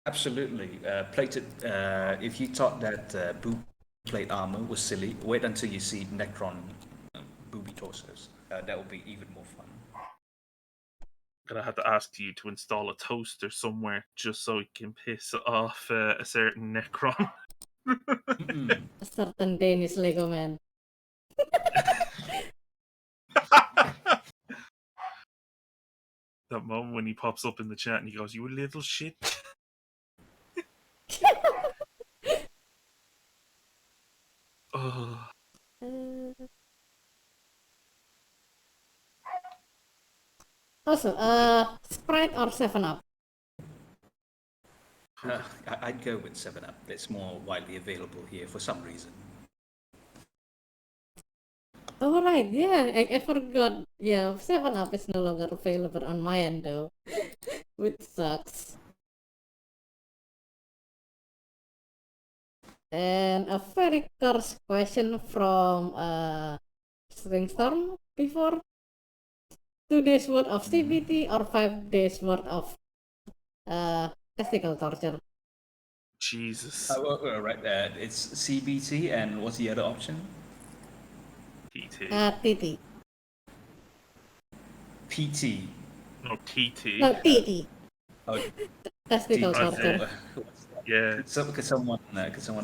Absolutely. Plated. If you thought that boob plate armor was silly, wait until you see Necron booby torsos. That will be even more fun. Gonna have to ask you to install a toaster somewhere just so it can piss off a certain Necron. A certain Danish Lego man. That moment when he pops up in the chat and he goes, "You little shit." Oh. Also, Sprite or 7-Up? I'd go with 7-Up. It's more widely available here for some reason. Oh right, yeah, I forgot. Yeah, 7-Up is no longer available on my end though, which sucks. And a very coarse question from Stringstorm before. 2 days worth of CBT or 5 days worth of testicle torture? Jesus. Right. It's CBT, and what's the other option? TT. TT. PT. No, TT. No, TT. Oh, Testicle torture. Yeah. Could someone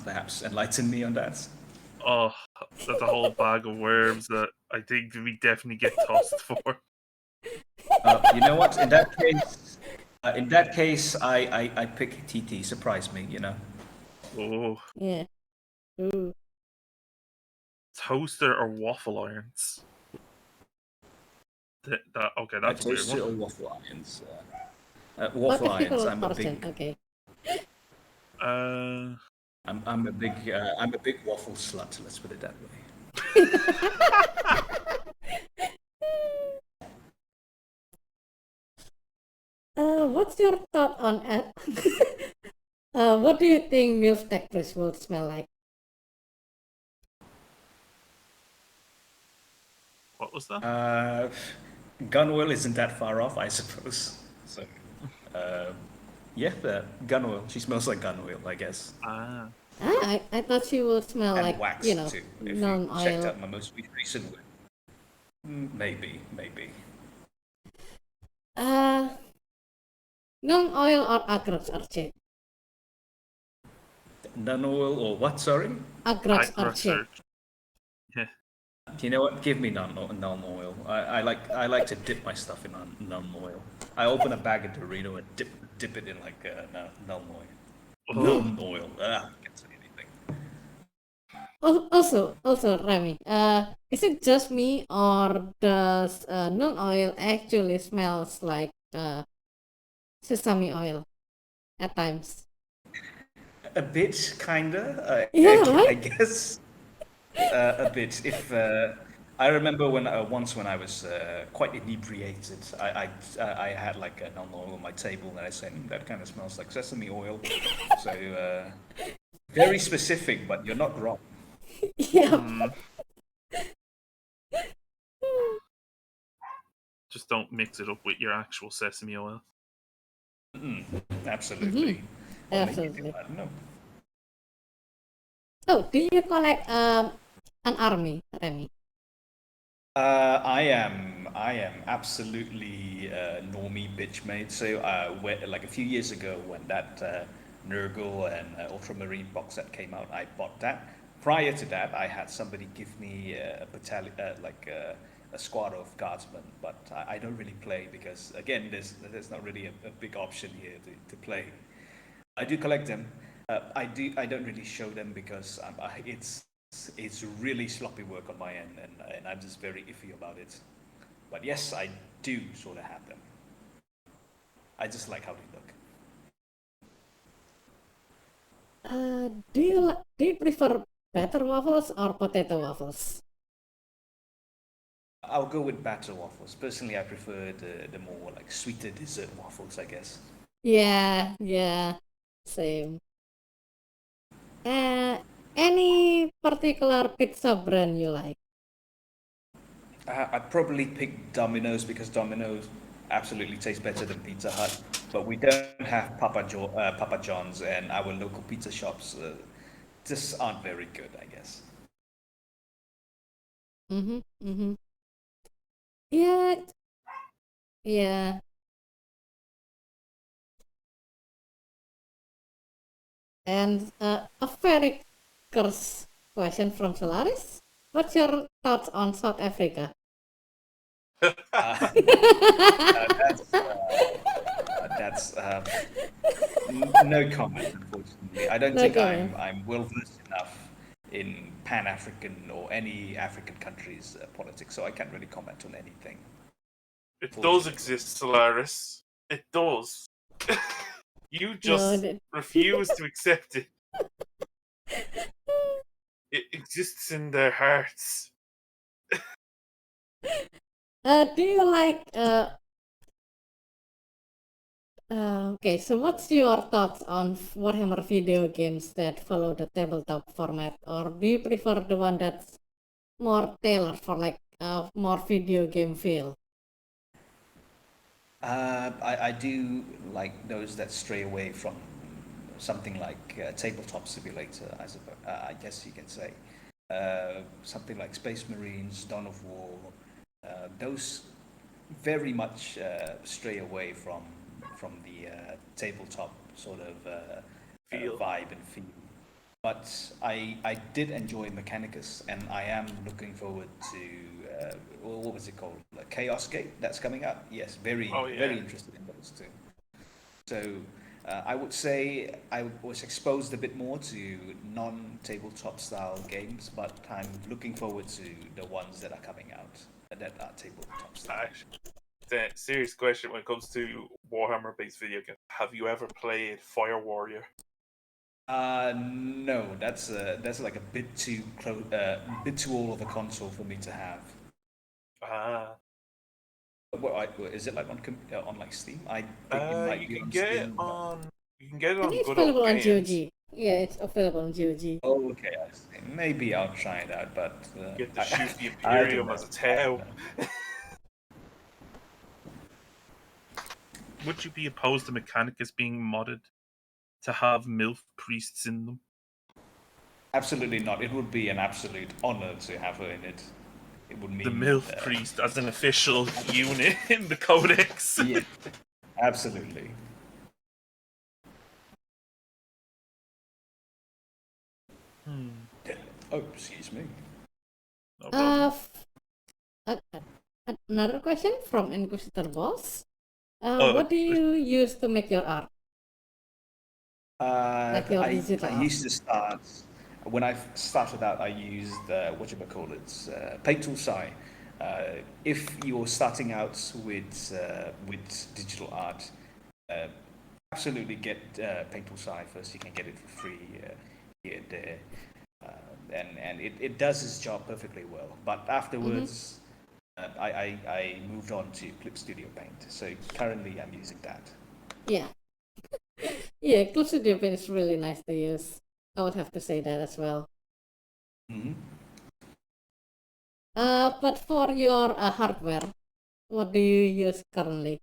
perhaps enlighten me on that? Oh, that's a whole bag of worms that I think we definitely get tossed for. You know what? In that case, I pick TT. Surprise me, you know. Oh. Yeah. Ooh. Toaster or waffle irons? Okay, I that's a weird toasted one. or waffle irons. Oh, Waffle irons. difficult I'm a person. big. Okay. I'm a big. I'm a big waffle slut. Let's put it that way. What's your thought on what do you think milk tech will smell like? What was that? Gun oil isn't that far off, I suppose. So, yeah, gun oil. She smells like gun oil, I guess. I thought she would smell And like, wax you know, too. If you checked non-oil. out my most recent one. Maybe. Non-oil or Agrax Archer? Nun oil or what? Sorry. Agrax Archer. Yeah. You know what? Give me nun oil. I like to dip my stuff in nun oil. I open a bag of Dorito and dip it in like nun oil. Nun oil. I can't say anything. Also, Remy, is it just me or does non-oil actually smells like sesame oil at times? A bit, kinda. Yeah, I right? guess a bit. If I remember when once when I was quite inebriated, I had like a non-oil on my table, and I said that kind of smells like sesame oil. So very specific, but you're not wrong. Yeah. Just don't mix it up with your actual sesame oil. Absolutely. Or maybe you do, Absolutely. I don't know. Oh, do you collect an army, Remy? I am absolutely normie bitch made. So like a few years ago when that Nurgle and Ultramarine box set came out, I bought that. Prior to that, I had somebody give me a battalion, a squad of guardsmen, but I don't really play because again, there's not really a big option here to play. I do collect them. I don't really show them because it's really sloppy work on my end, and I'm just very iffy about it. But yes, I do sort of have them. I just like how they look. Do you prefer batter waffles or potato waffles? I'll go with batter waffles. Personally, I prefer the more like sweeter dessert waffles, I guess. Yeah, same. Any particular pizza brand you like? I'd probably pick Domino's because Domino's absolutely tastes better than Pizza Hut. But we don't have Papa John's, and our local pizza shops just aren't very good, I guess. Mm-hmm. Yeah, yeah. And a very curse question from Solaris. What's your thoughts on South Africa? That's no comment, unfortunately. I don't No think comment. I'm well versed enough in Pan African or any African countries' politics, so I can't really comment on anything. It does exist, Solaris. It does. You just refuse to accept it. It exists in their hearts. Do you like okay, so what's your thoughts on Warhammer video games that follow the tabletop format, or do you prefer the one that's more tailored for like more video game feel? I do like those that stray away from something like Tabletop Simulator, I guess you can say. Something like Space Marines, Dawn of War, those very much stray away from the tabletop sort of vibe and feel. But I did enjoy Mechanicus, and I am looking forward to what was it called? Chaos Gate that's coming up. Yes, very interested in those two. So I would say I was exposed a bit more to non-tabletop style games, but I'm looking forward to the ones that are coming out. tabletop style. Actually, the serious question when it comes to Warhammer-based video games: have you ever played Fire Warrior? No, that's like a bit too close, bit too old of a console for me to have. Ah, Is it like on like Steam? I think it might you be can on get it Steam. on. You can get it I on think it's Good Old available on Games. GOG. Yeah, it's available on GOG. Oh, okay, I see. Maybe I'll try it out, but Get to shoot the I don't Imperium know. as a tail. Would you be opposed to Mechanicus being modded to have MILF priests in them? Absolutely not. It would be an absolute honor to have her in it. It would mean The MILF priest as an official unit in the Codex. Yeah, absolutely. Oh, excuse me. No problem. Another question from Inquisitor Boss. Oh, What do you use to make your art? Like your digital I art? used to start when I started out. I used paint tool Sai. If you're starting out with digital art, absolutely get paint tool Sai first. You can get it for free here and there, and it does its job perfectly well. But afterwards, I moved on to Clip Studio Paint. So currently, I'm using that. Yeah. Yeah, Clip Studio Paint is really nice to use. I would have to say that as well. Mm-hmm. But for your hardware, what do you use currently?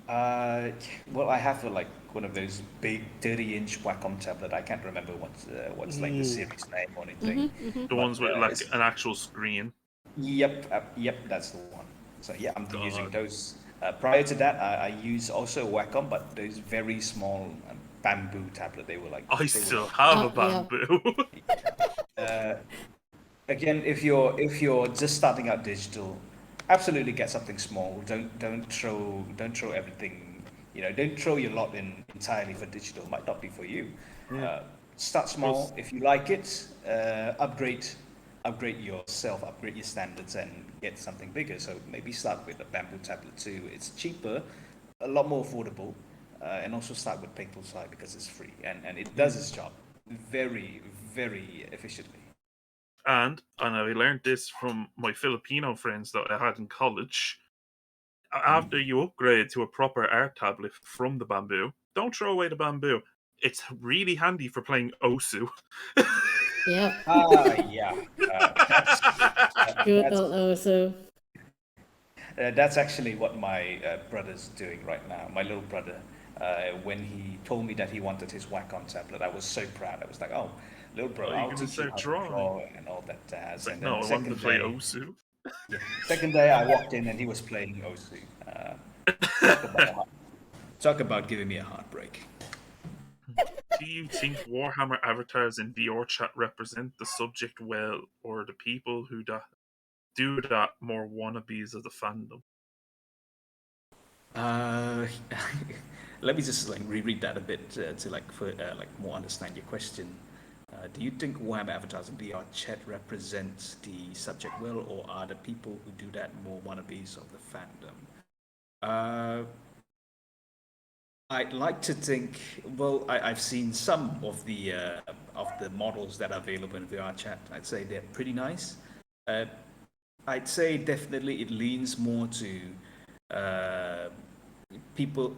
Well, I have like one of those big 30-inch Wacom tablet. I can't remember what's like the series name or anything. the ones with like it's- an actual screen. Yep, that's the one. So yeah, I'm God. using those. Prior to that, I use also Wacom, but those very small bamboo tablet. They were like. I they still were, have a yeah. bamboo. Again, if you're just starting out digital, absolutely get something small. Don't throw everything. Don't throw your lot in entirely for digital. Might not be for you. Start small. If you like it, upgrade yourself, upgrade your standards, and get something bigger. So maybe start with a bamboo tablet too. It's cheaper, a lot more affordable, and also start with Paintball Side because it's free and it does its job very very efficiently. And I learned this from my Filipino friends that I had in college. After you upgrade to a proper art tablet from the bamboo, don't throw away the bamboo. It's really handy for playing Osu. Yeah, Yeah. good That's, old also. that's actually what my brother's doing right now. My little brother, when he told me that he wanted his Wacom tablet, I was so proud. I was like, "Oh, little bro, Oh, you're I'll gonna teach you start how to drawing. draw and all that jazz." It's like, And then no, the I wanted to second play day, Osu. second day, I walked in and he was playing Osu. Talk about giving me a heartbreak. Do you think Warhammer avatars in VR chat represent the subject well, or the people who do that more wannabes of the fandom? Let me just like reread that a bit to more understand your question. Do you think Warhammer avatars in VR chat represents the subject well, or are the people who do that more wannabes of the fandom? I'd like to think. Well, I've seen some of the models that are available in VR chat. I'd say they're pretty nice. I'd say definitely it leans more to people.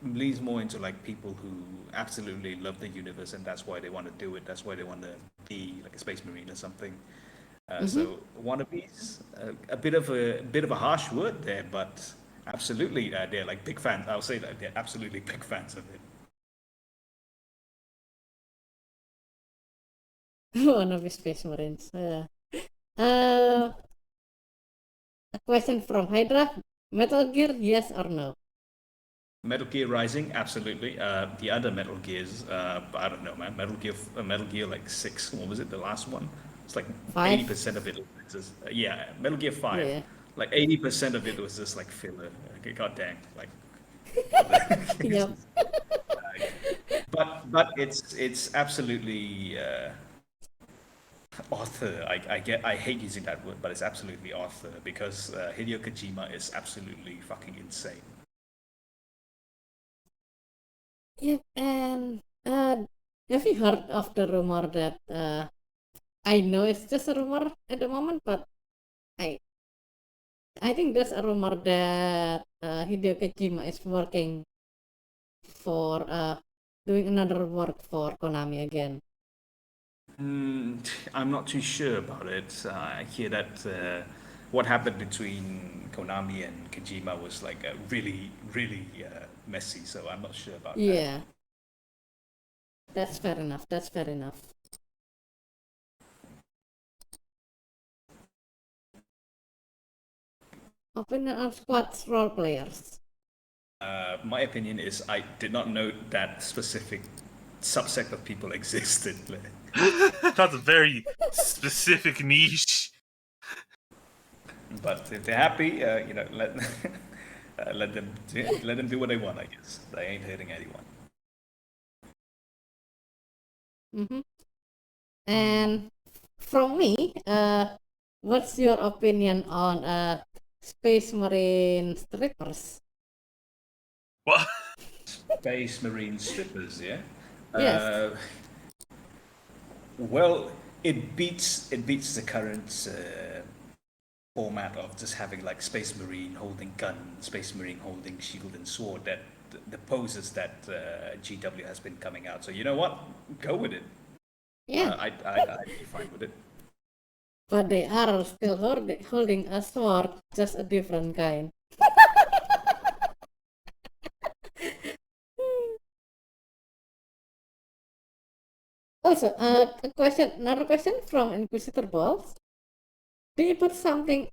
Leans more into like people who absolutely love the universe and that's why they want to do it. That's why they want to be like a space marine or something. So wannabes, a bit of a harsh word there, but absolutely they're like big fans. I'll say that they're absolutely big fans of it. One of the Space Marines. A question from Hydra. Metal Gear, yes or no? Metal Gear Rising, absolutely. The other Metal Gears, I don't know, man. Metal Gear like 6. What was it? The last one. It's like 5? 80% of it was just yeah. Metal Gear 5. Yeah. Like 80% of it was just like filler. Okay, god dang, like. Yep. But it's absolutely author. I hate using that word, but it's absolutely author because Hideo Kojima is absolutely fucking insane. Yep, and have you heard of the rumor that I know it's just a rumor at the moment, but I think there's a rumor that Hideo Kojima is working for doing another work for Konami again. I'm not too sure about it. I hear that what happened between Konami and Kojima was like really, really messy. So I'm not sure about that. Yeah, that's fair enough. That's fair enough. Opinion on squads role players. My opinion is I did not know that specific subsect of people existed. That's a very specific niche. But if they're happy, let let them do what they want. I guess they ain't hurting anyone. Mm-hmm. And from me, what's your opinion on Space Marine strippers? What? Space Marine strippers, yeah. Yes. Well, it beats the current format of just having like Space Marine holding gun, Space Marine holding shield and sword. That the poses that GW has been coming out. So you know what? Go with it. Yeah. I'd be fine with it. But they are still holding a sword, just a different kind. Also, another question from Inquisitor Balls. Do you put something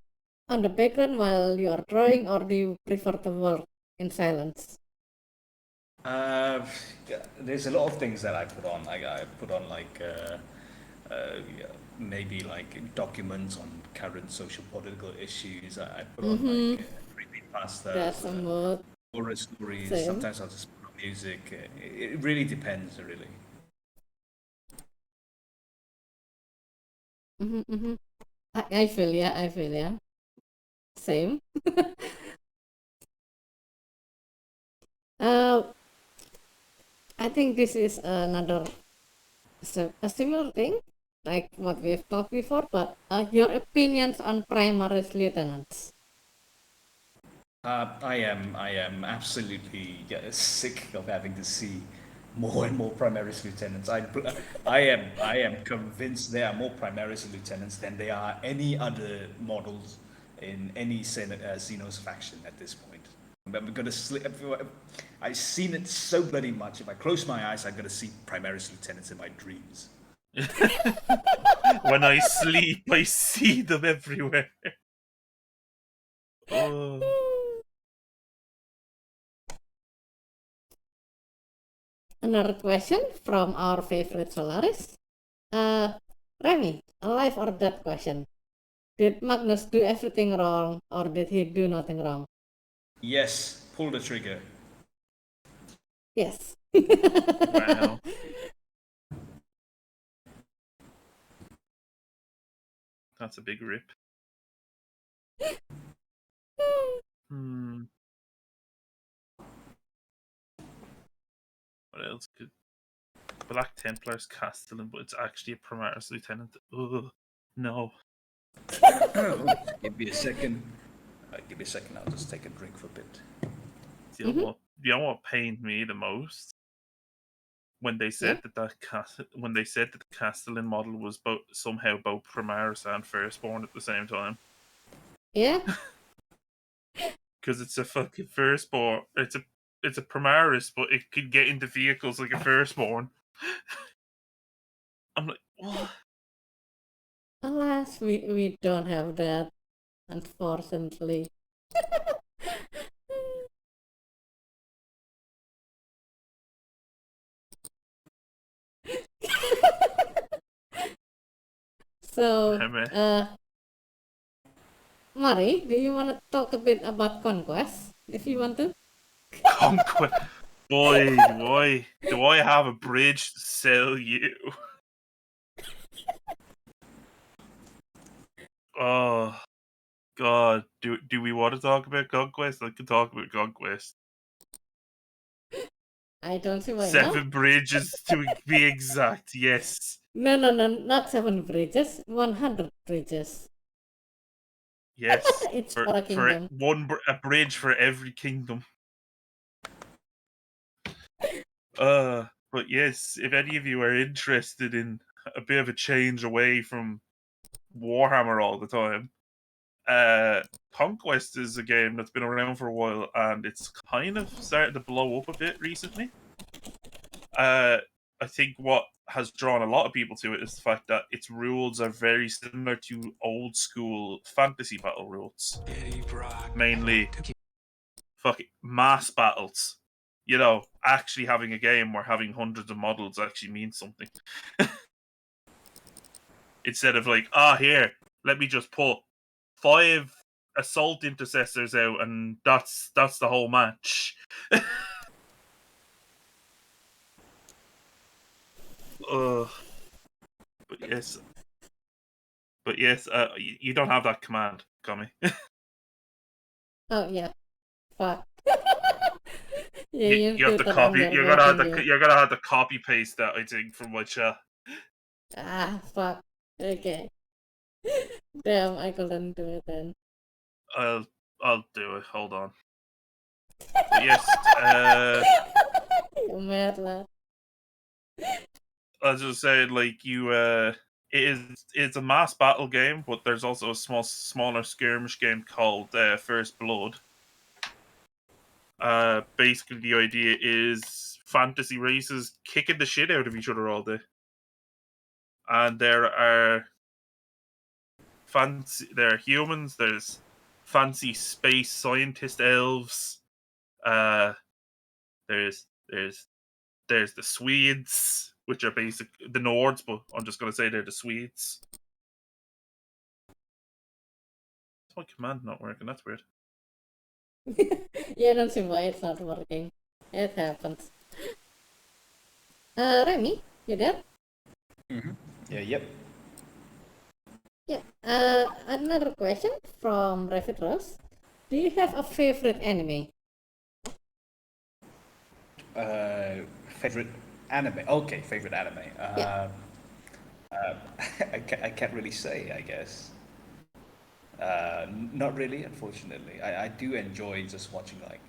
on the background while you are drawing, or do you prefer to work in silence? There's a lot of things that I put on. I put on like maybe like documents on current social political issues. I put on like creepypastas, That's a mood. horror stories. Same. Sometimes I'll just put on music. It really depends, really. I feel ya. Same. I think this is another a similar thing, like what we've talked before, but your opinions on Primaris Lieutenants. I am absolutely sick of having to see more and more Primaris Lieutenants. I am convinced there are more Primaris Lieutenants than there are any other models in any Xenos faction at this point. I'm gonna sleep. I've seen it so bloody much. If I close my eyes, I'm gonna see Primaris Lieutenants in my dreams. When I sleep, I see them everywhere. Oh. Another question from our favorite Solaris. Remy, alive or dead question. Did Magnus do everything wrong, or did he do nothing wrong? Yes, pull the trigger. Yes. Wow. That's a big rip. What else could... Black Templar's Castellan, but it's actually a Primaris Lieutenant. Ugh, no. Give me a second. Give me a second. I'll just take a drink for a bit. You know what pained me the most? When they said that the Castellan model was somehow both Primaris and Firstborn at the same time. Yeah. Because it's a fucking Firstborn. It's a Primaris, but it could get into vehicles like a Firstborn. I'm like, what? Alas, we don't have that, unfortunately. So, Mari, do you want to talk a bit about Conquest, if you want to? Conquest? Boy, do I have a bridge to sell you? Oh God, do we want to talk about Conquest? I can talk about Conquest. I don't see why not. 7 bridges to be exact. Yes. No, not 7 bridges, 100 bridges. Yes. It's for for a for kingdom. a bridge for every kingdom. But yes, if any of you are interested in a bit of a change away from Warhammer all the time, Conquest is a game that's been around for a while, and it's kind of started to blow up a bit recently. I think what has drawn a lot of people to it is the fact that its rules are very similar to old school fantasy battle rules. Mainly fucking mass battles. You know, actually having a game where having hundreds of models actually means something. Instead of like, here, let me just put 5 assault intercessors out and that's the whole match. But yes, you don't have that command, Kami. Oh yeah, fuck. Yeah, you have to Twitter copy. You're gonna have to copy paste that, I think, from my chat. Fuck. Okay. Damn, I couldn't do it then. I'll do it. Hold on. But yes, You mad lad. I was just saying, like it's a mass battle game, but there's also a smaller skirmish game called First Blood. Basically, the idea is fantasy races kicking the shit out of each other all day, and there are humans. There's fancy space scientist elves. There's the Swedes, which are the Nords, but I'm just gonna say they're the Swedes. Is my command not working? That's weird. Yeah, I don't see why it's not working. It happens. Remy, you there? Mm-hmm. Yeah, yep. Yeah. Another question from Revit Rose. Do you have a favorite anime? Favorite anime? Okay, favorite anime. Yeah. I can't really say, I guess. Not really, unfortunately. I do enjoy just watching like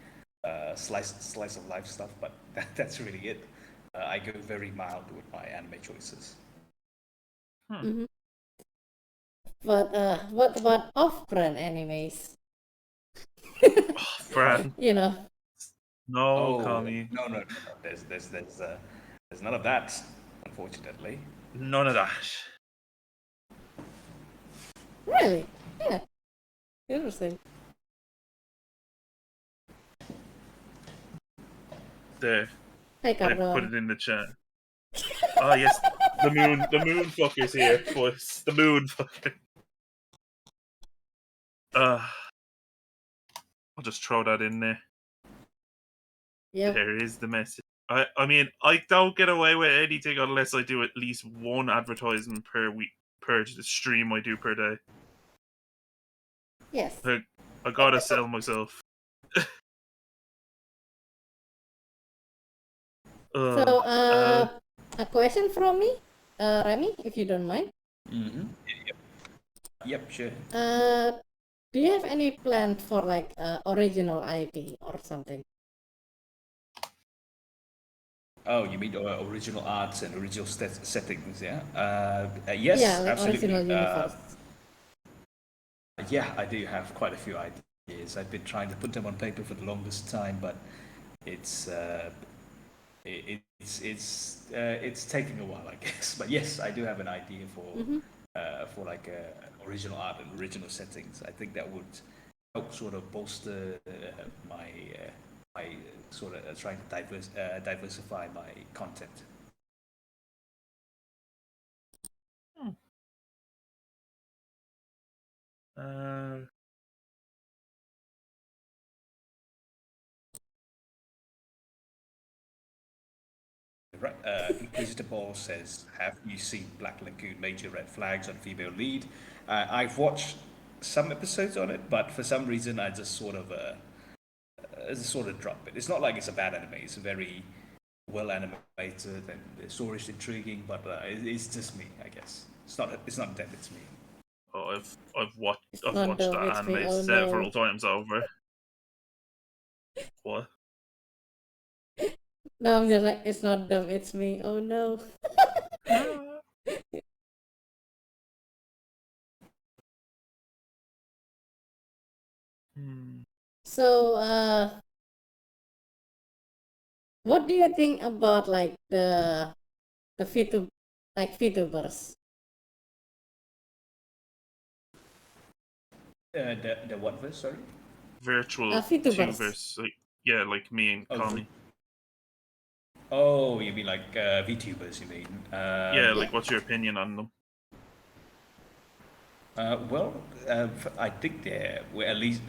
slice of life stuff, but that's really it. I go very mild with my anime choices. Mm-hmm. But what about off-brand animes? Brand. You know. No, Oh, Kami. no. There's none of that, unfortunately. None of that. Really? Yeah. Interesting. There. Hi, I Carlo. put it in the chat. Oh yes, the moon fucker's here, boys. The moon fucker. I'll just throw that in there. Yep. There is the message. I mean, I don't get away with anything unless I do at least one advertisement per week per stream I do per day. Yes. I gotta sell myself. So, a question from me, Remy, if you don't mind. Mm-hmm. Yep, sure. Do you have any plan for like original IP or something? Oh, you mean original arts and original settings, yeah? Yes, Yeah, like absolutely. original universe. Yeah, I do have quite a few ideas. I've been trying to put them on paper for the longest time, but it's it's taking a while, I guess. But yes, I do have an idea for like original art and original settings. I think that would help sort of bolster my sort of trying to diversify my content. Right. Inquisitor Ball says, "Have you seen Black Lagoon? Major red flags on female lead." I've watched some episodes on it, but for some reason I just sort of drop it. It's not like it's a bad anime. It's very well animated and the story is intriguing, but it's just me, I guess. It's not intended to me. Oh, I've watched not that dumb, it's me. anime Oh several no. times over. What? No, I'm just like, it's not dumb, it's me. Oh no. So, what do you think about like the VTubers? The what verse? Sorry. Virtual VTubers. tubers, like me and Oh, Connie. Oh, you mean like VTubers? You mean? Yeah, like what's your opinion on them? I think well, at least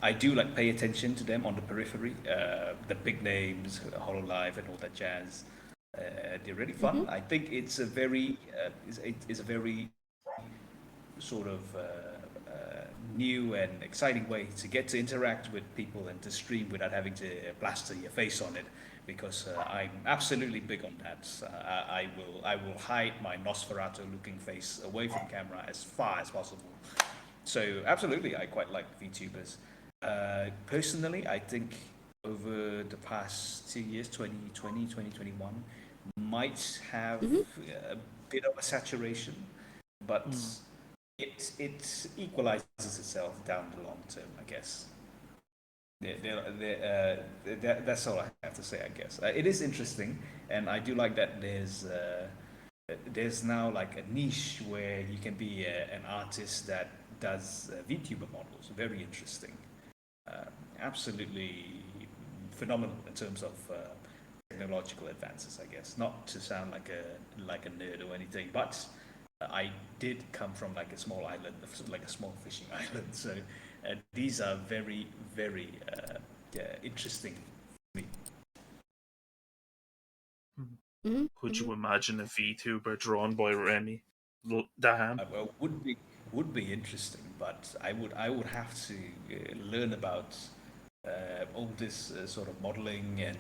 I do like pay attention to them on the periphery. The big names, Hololive, and all that jazz. They're really fun. I think it's a very sort of new and exciting way to get to interact with people and to stream without having to plaster your face on it. Because I'm absolutely big on that. I will hide my Nosferatu-looking face away from camera as far as possible. So absolutely, I quite like VTubers. Personally, I think over the past 2 years, 2020, 2021, might have a bit of a saturation, but it equalizes itself down the long term, I guess. That's all I have to say, I guess. It is interesting, and I do like that there's now like a niche where you can be an artist that does VTuber models. Very interesting. Absolutely phenomenal in terms of technological advances, I guess. Not to sound like a nerd or anything, but I did come from like a small island, like a small fishing island. So these are very, very interesting for me. Could you imagine a VTuber drawn by Remy? Damn. Well, would be interesting, but I would have to learn about all this sort of modeling and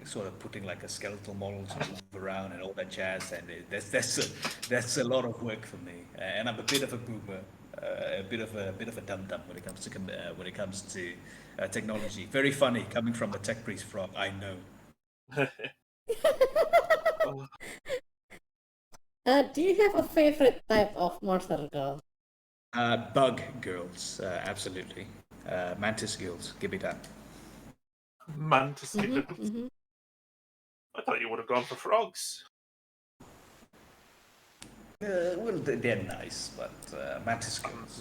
sort of putting like a skeletal model to move around and all that jazz, and that's a lot of work for me. And I'm a bit of a boomer, a bit of a dum dum when it comes to technology. Very funny coming from the tech priest frog. I know. Do you have a favorite type of monster girl? Bug girls, absolutely. Mantis girls, give me that. Mantis girls. I thought you would have gone for frogs. Well, they're nice, but mantis girls.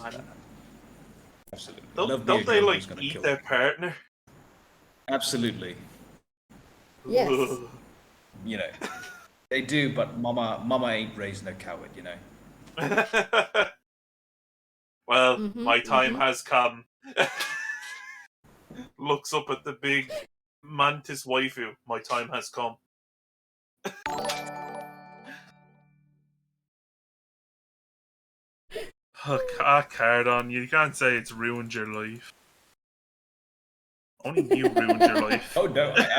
Absolutely. Don't they like eat their partner? Absolutely. Yes. You know, they do, but Mama ain't raised no coward. You know. Well, my time has come. Looks up at the big mantis waifu. My time has come. Cardon, you can't say it's ruined your life. Only you ruined your life. Oh no, I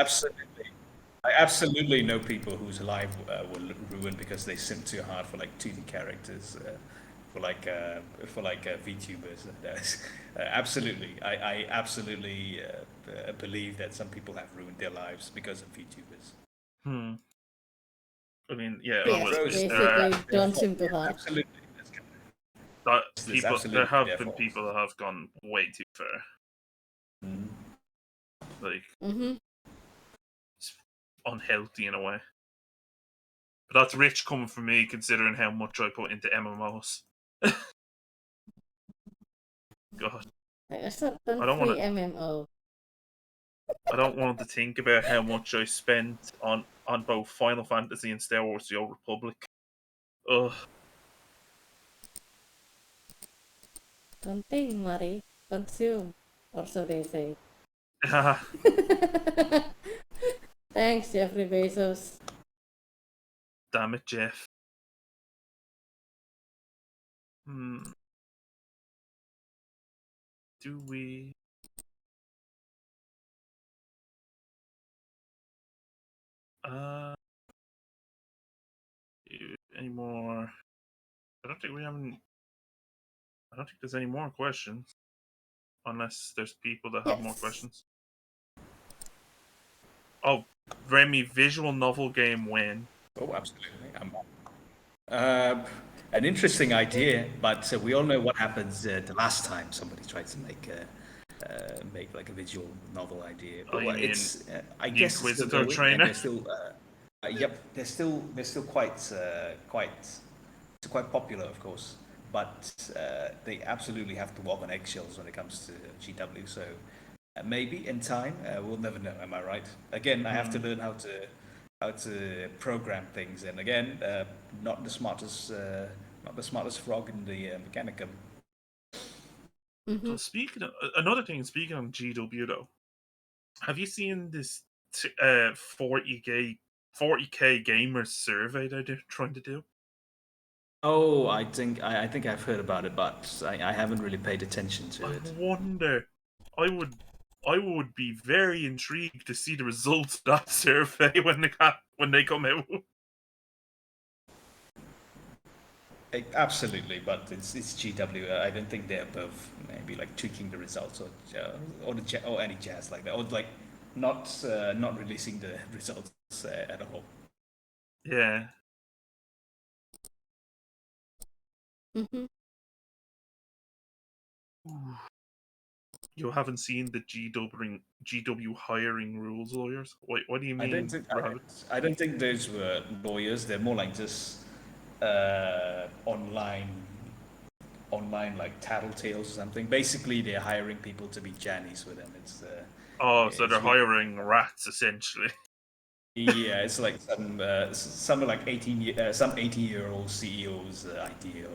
absolutely know people whose life were ruined because they simp too hard for like 2D characters, for like VTubers. Absolutely, I absolutely believe that some people have ruined their lives because of VTubers. I mean, yeah, basically don't simp too hard. Absolutely. There have been people that have gone way too far. Like, it's unhealthy in a way. But that's rich coming from me, considering how much I put into MMOs. God, I don't want MMO. I don't want to think about how much I spent on both Final Fantasy and Star Wars: The Old Republic. Ugh. Don't think, Mari. Consume. Or so they say. Thanks, Jeffrey Bezos. Damn it, Jeff. Do we? Any more? I don't think there's any more questions, unless there's people that have more Yes. questions. Oh, Remy, visual novel game when? Oh, absolutely. An interesting idea, but we all know what happens the last time somebody tries to make like a visual novel idea. But You mean it's I the guess it's still Inquisitor going, trainer? and they're still yep, they're still quite popular, of course. But they absolutely have to walk on eggshells when it comes to GW. So maybe in time, we'll never know. Am I right? Again, I have to learn how to program things, and again, not the smartest frog in the Mechanicum. So speaking of, another thing, speaking on GW though, have you seen this 40k gamers survey they're trying to do? Oh, I think I've heard about it, but I haven't really paid attention to I it. wonder. I would be very intrigued to see the results of that survey when they come out. Absolutely, but it's GW. I don't think they're above maybe like tweaking the results or any jazz like that, or like not releasing the results at all. Yeah. You haven't seen the GW hiring rules, lawyers? What do you mean? I don't think those were lawyers. They're more like just online like tattletales or something. Basically, they're hiring people to be jannies with them. It's so they're hiring rats essentially. Yeah, it's like some like 80-year-old CEO's idea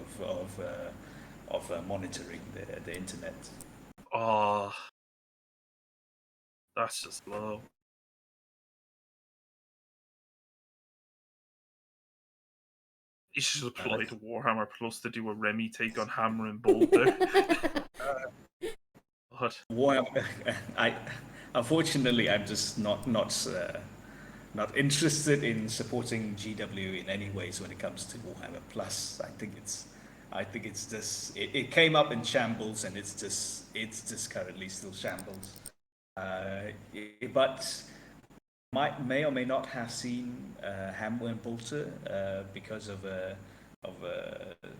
of monitoring the internet. Oh, that's just low. You should apply to Warhammer Plus to do a Remy take on Hammer and Bolter. What? Warhammer, unfortunately, I'm just not interested in supporting GW in any ways when it comes to Warhammer Plus. I think it's just it came up in shambles, and it's just currently still shambles. But may or may not have seen Hammer and Bolter because of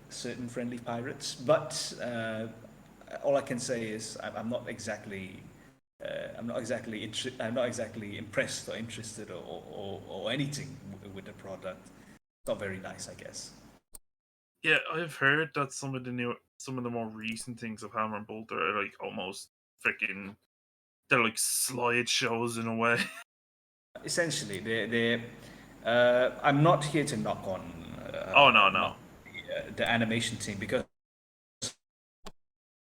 certain friendly pirates. But all I can say is I'm not exactly impressed or interested or anything with the product. It's not very nice, I guess. Yeah, I've heard that some of the more recent things of Hammer and Bolter are like almost freaking. They're like slideshows in a way. Essentially, they're I'm not here to knock on. Oh no. The animation team, because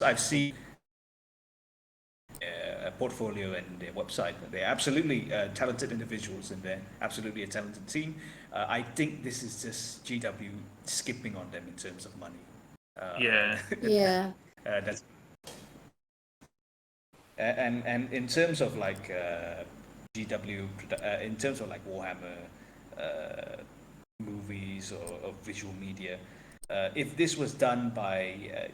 I've seen a portfolio and their website. They're absolutely talented individuals, and they're absolutely a talented team. I think this is just GW skipping on them in terms of money. Yeah. That's and in terms of like GW, in terms of like Warhammer movies or visual media, if this was done by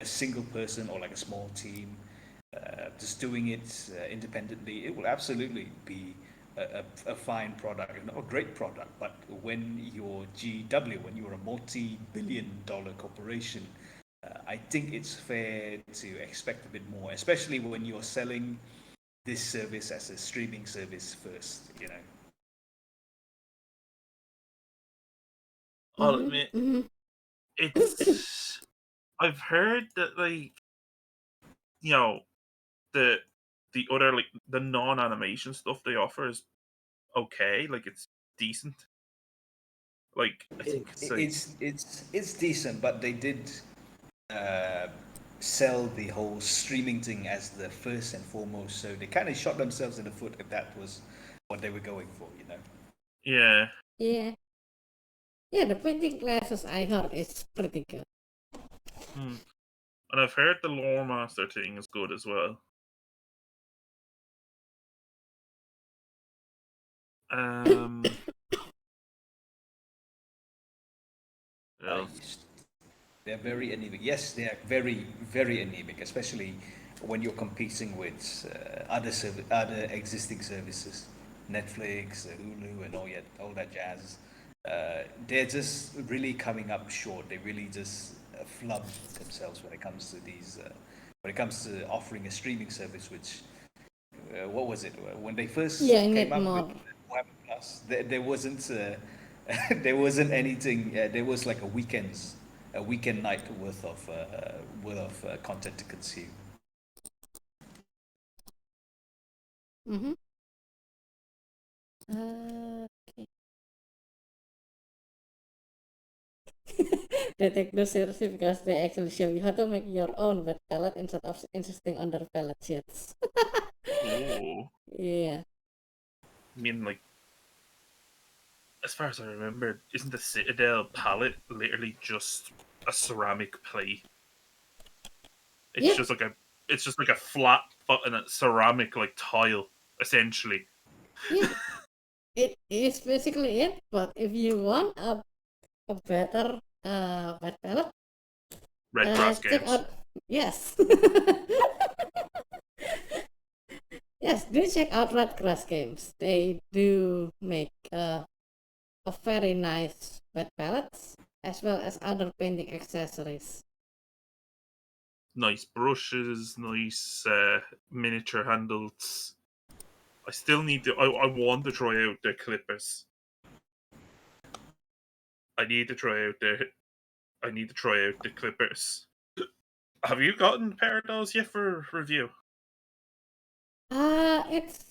a single person or like a small team, just doing it independently, it will absolutely be a fine product, not a great product. But when you're GW, when you're a multi-billion-dollar corporation, I think it's fair to expect a bit more, especially when you're selling this service as a streaming service first, you know. I'll admit, it's. I've heard that like, the other like the non-animation stuff they offer is okay, like it's decent. Like I think It's decent, but they did sell the whole streaming thing as the first and foremost, so they kind of shot themselves in the foot if that was what they were going for, you know. Yeah. Yeah, the painting classes I heard is pretty good. And I've heard the lore master thing is good as well. They're very anemic. Yes, they are very, very anemic, especially when you're competing with other existing services, Netflix, Hulu, and all that jazz. They're just really coming up short. They really just flub themselves when it comes to these. When it comes to offering a streaming service, which what was it when they first came up with Warhammer Plus? There wasn't there wasn't anything. There was like a weekend night worth of content to consume. Okay. They take this seriously because they actually show you how to make your own wet palette instead of insisting on their palette sheets. Oh. Yeah. I mean, like, as far as I remember, isn't the Citadel palette literally just a ceramic plate? It's just like a flat ceramic like tile, essentially. Yeah. It is basically it, but if you want a better wet palette, Redgrass check games. out yes. Yes, do check out redgrass games. They do make a very nice wet palettes as well as other painting accessories. Nice brushes, nice miniature handles. I still need to. I want to try out the clippers. I need to try out the clippers. Have you gotten a pair of those yet for review? It's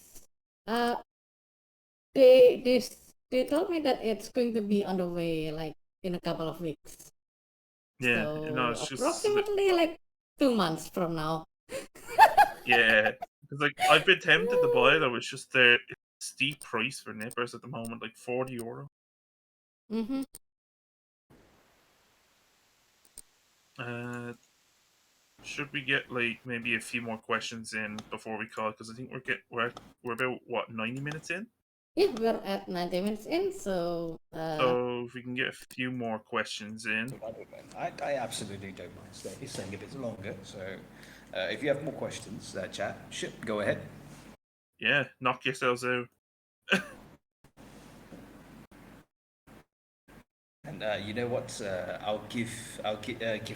they told me that it's going to be on the way like in a couple of weeks. Yeah, so no, it's approximately like 2 months from now. Yeah, because like I've been tempted to buy them. It's just the steep price for nippers at the moment, like €40. Should we get like maybe a few more questions in before we call? Because I think we're about what 90 minutes in. Yeah, we're at 90 minutes in, so So if we can get a few more questions in. I absolutely don't mind staying a bit longer. So if you have more questions, chat, go ahead. Yeah, knock yourselves out. And you know what? Give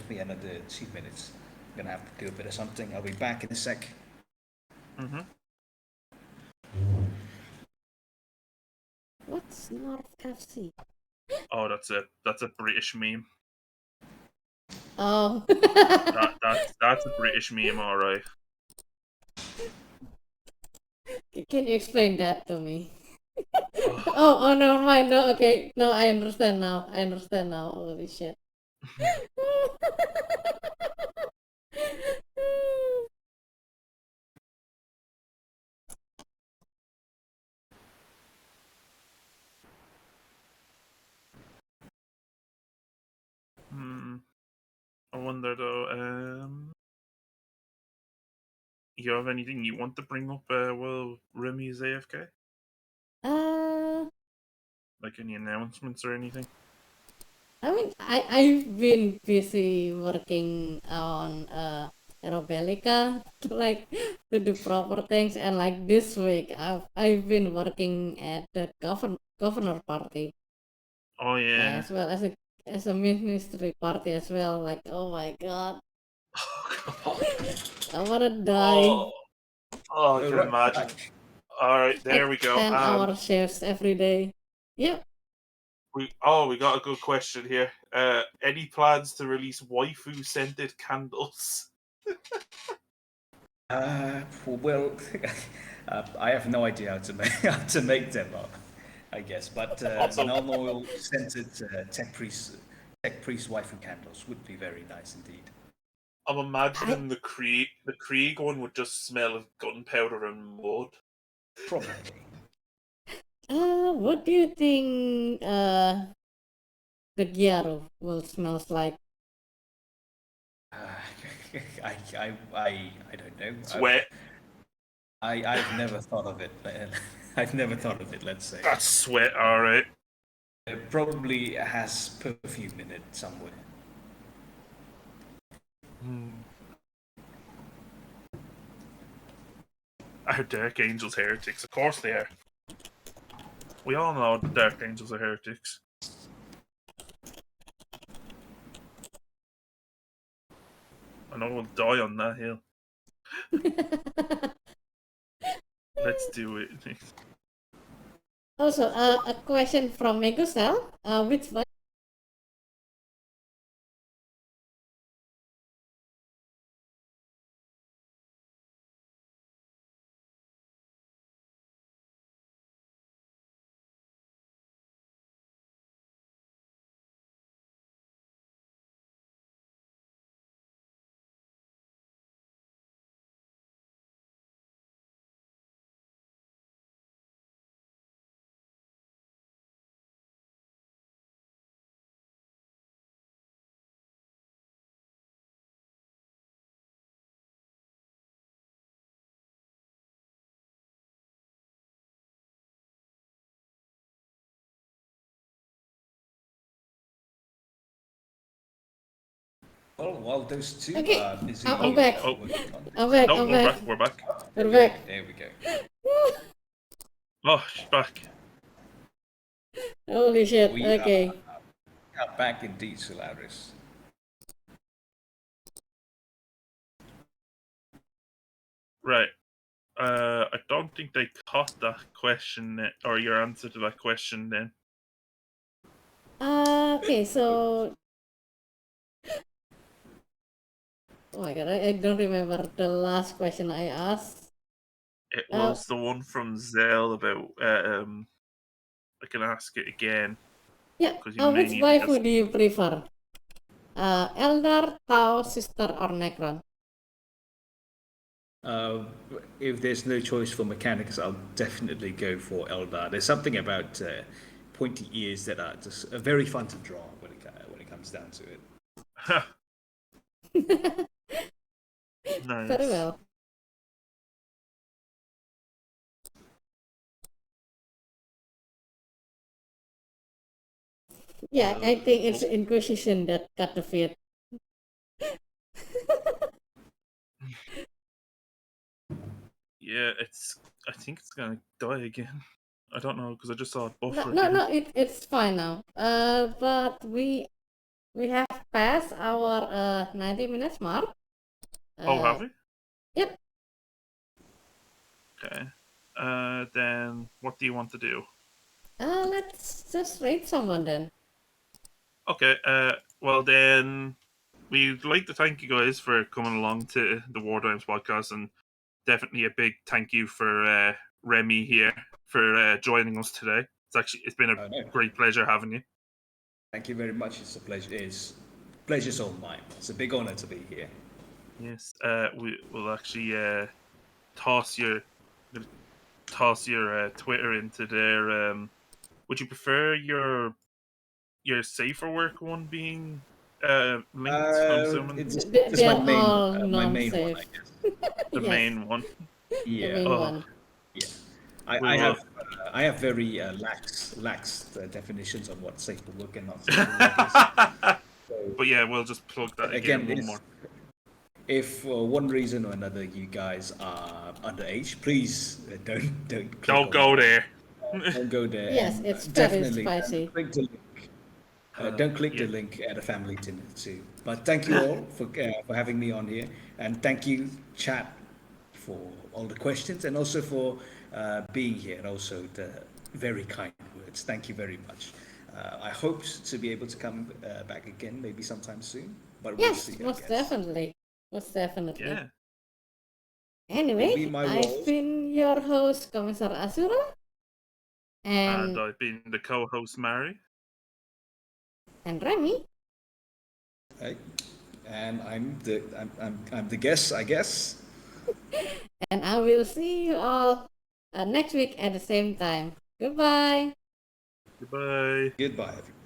me another 2 minutes. I'm gonna have to do a bit of something. I'll be back in a sec. what's North FC? Oh, that's a British meme. Oh. That's a British meme, all right. Can you explain that to me? oh, never mind. No, okay. No, I understand now. Holy shit. I wonder though, you have anything you want to bring up while Remy is AFK? Like any announcements or anything? I mean, I've been busy working on Aerobellica to do proper things, and like this week I've been working at the governor party. Oh yeah. As well as a ministry party as well. Like, oh my god. I wanna die. I can imagine. Alright, there we go. 10-hour shifts every day. Yep. We got a good question here. Any plans to release waifu scented candles? Well, I have no idea how to make them up, I guess. But non-oil scented tech priest waifu candles would be very nice indeed. I'm imagining the Krieg one would just smell of gunpowder and mud. Probably. What do you think the gyaro will smells like? I don't know. Sweat. I've never thought of it. I've never thought of it. Let's say That's sweat, all right. it probably has perfume in it somewhere. Are Dark Angels heretics? Of course they are. We all know the Dark Angels are heretics. I know we'll die on that hill. Let's do it. Also, a question from Megusel. Which one? Well, while those two Okay, are busy I'm back. working on I'm back. No, I'm we're back. back. We're back. We're back. There we go. Oh, she's back. Holy shit. We Okay. are back indeed, Solaris. Right. I don't think they caught that question or your answer to that question then. Okay, so. Oh my god, I don't remember the last question I asked. It was the one from Zell about. I can ask it again. Yeah. Because you may Which need to waifu just- do you prefer? Eldar, Tau, Sister, or Necron? If there's no choice for mechanics, I'll definitely go for Eldar. There's something about pointy ears that are just very fun to draw when it comes down to it. Nice. Very well. Yeah, I think it's Inquisition that cut the feed. Yeah, I think it's gonna die again. I don't know because I just saw it buffer No, again. it's fine now. But we have passed our 90 minutes mark. Oh, have we? Yep. Okay. Then what do you want to do? Let's just rate someone then. Okay. Well then, we'd like to thank you guys for coming along to the Wardame podcast, and definitely a big thank you for Remy here for joining us today. It's been a great pleasure having you. Thank you very much. It's a pleasure. Pleasure's all mine. It's a big honor to be here. Yes. We will actually toss your Twitter into there. Would you prefer your safer work one being linked? I'm assuming It's They're my main, all my main non-safe. one, I guess. the Yes. main one. Yeah. The main one. Yeah. We I have very lax definitions on what safe for work and not safe for work is. But yeah, we'll just plug that again. One more. If for one reason or another you guys are underage, please don't go there. Don't go there. Yes, And it's very definitely spicy. don't click the link. Don't click the link at a family dinner too. But thank you all for having me on here, and thank you, chat, for all the questions and also for being here, and also the very kind words. Thank you very much. I hope to be able to come back again, maybe sometime soon. But we'll Yes, see. I most guess. definitely. Most definitely. Yeah. Anyway, Be my I've role. been your host, Kommissar Azura. And I've been the co-host, Mari. And Remy. Right. And I'm the guest, I guess. And I will see you all next week at the same time. Goodbye. Goodbye. Goodbye, everybody.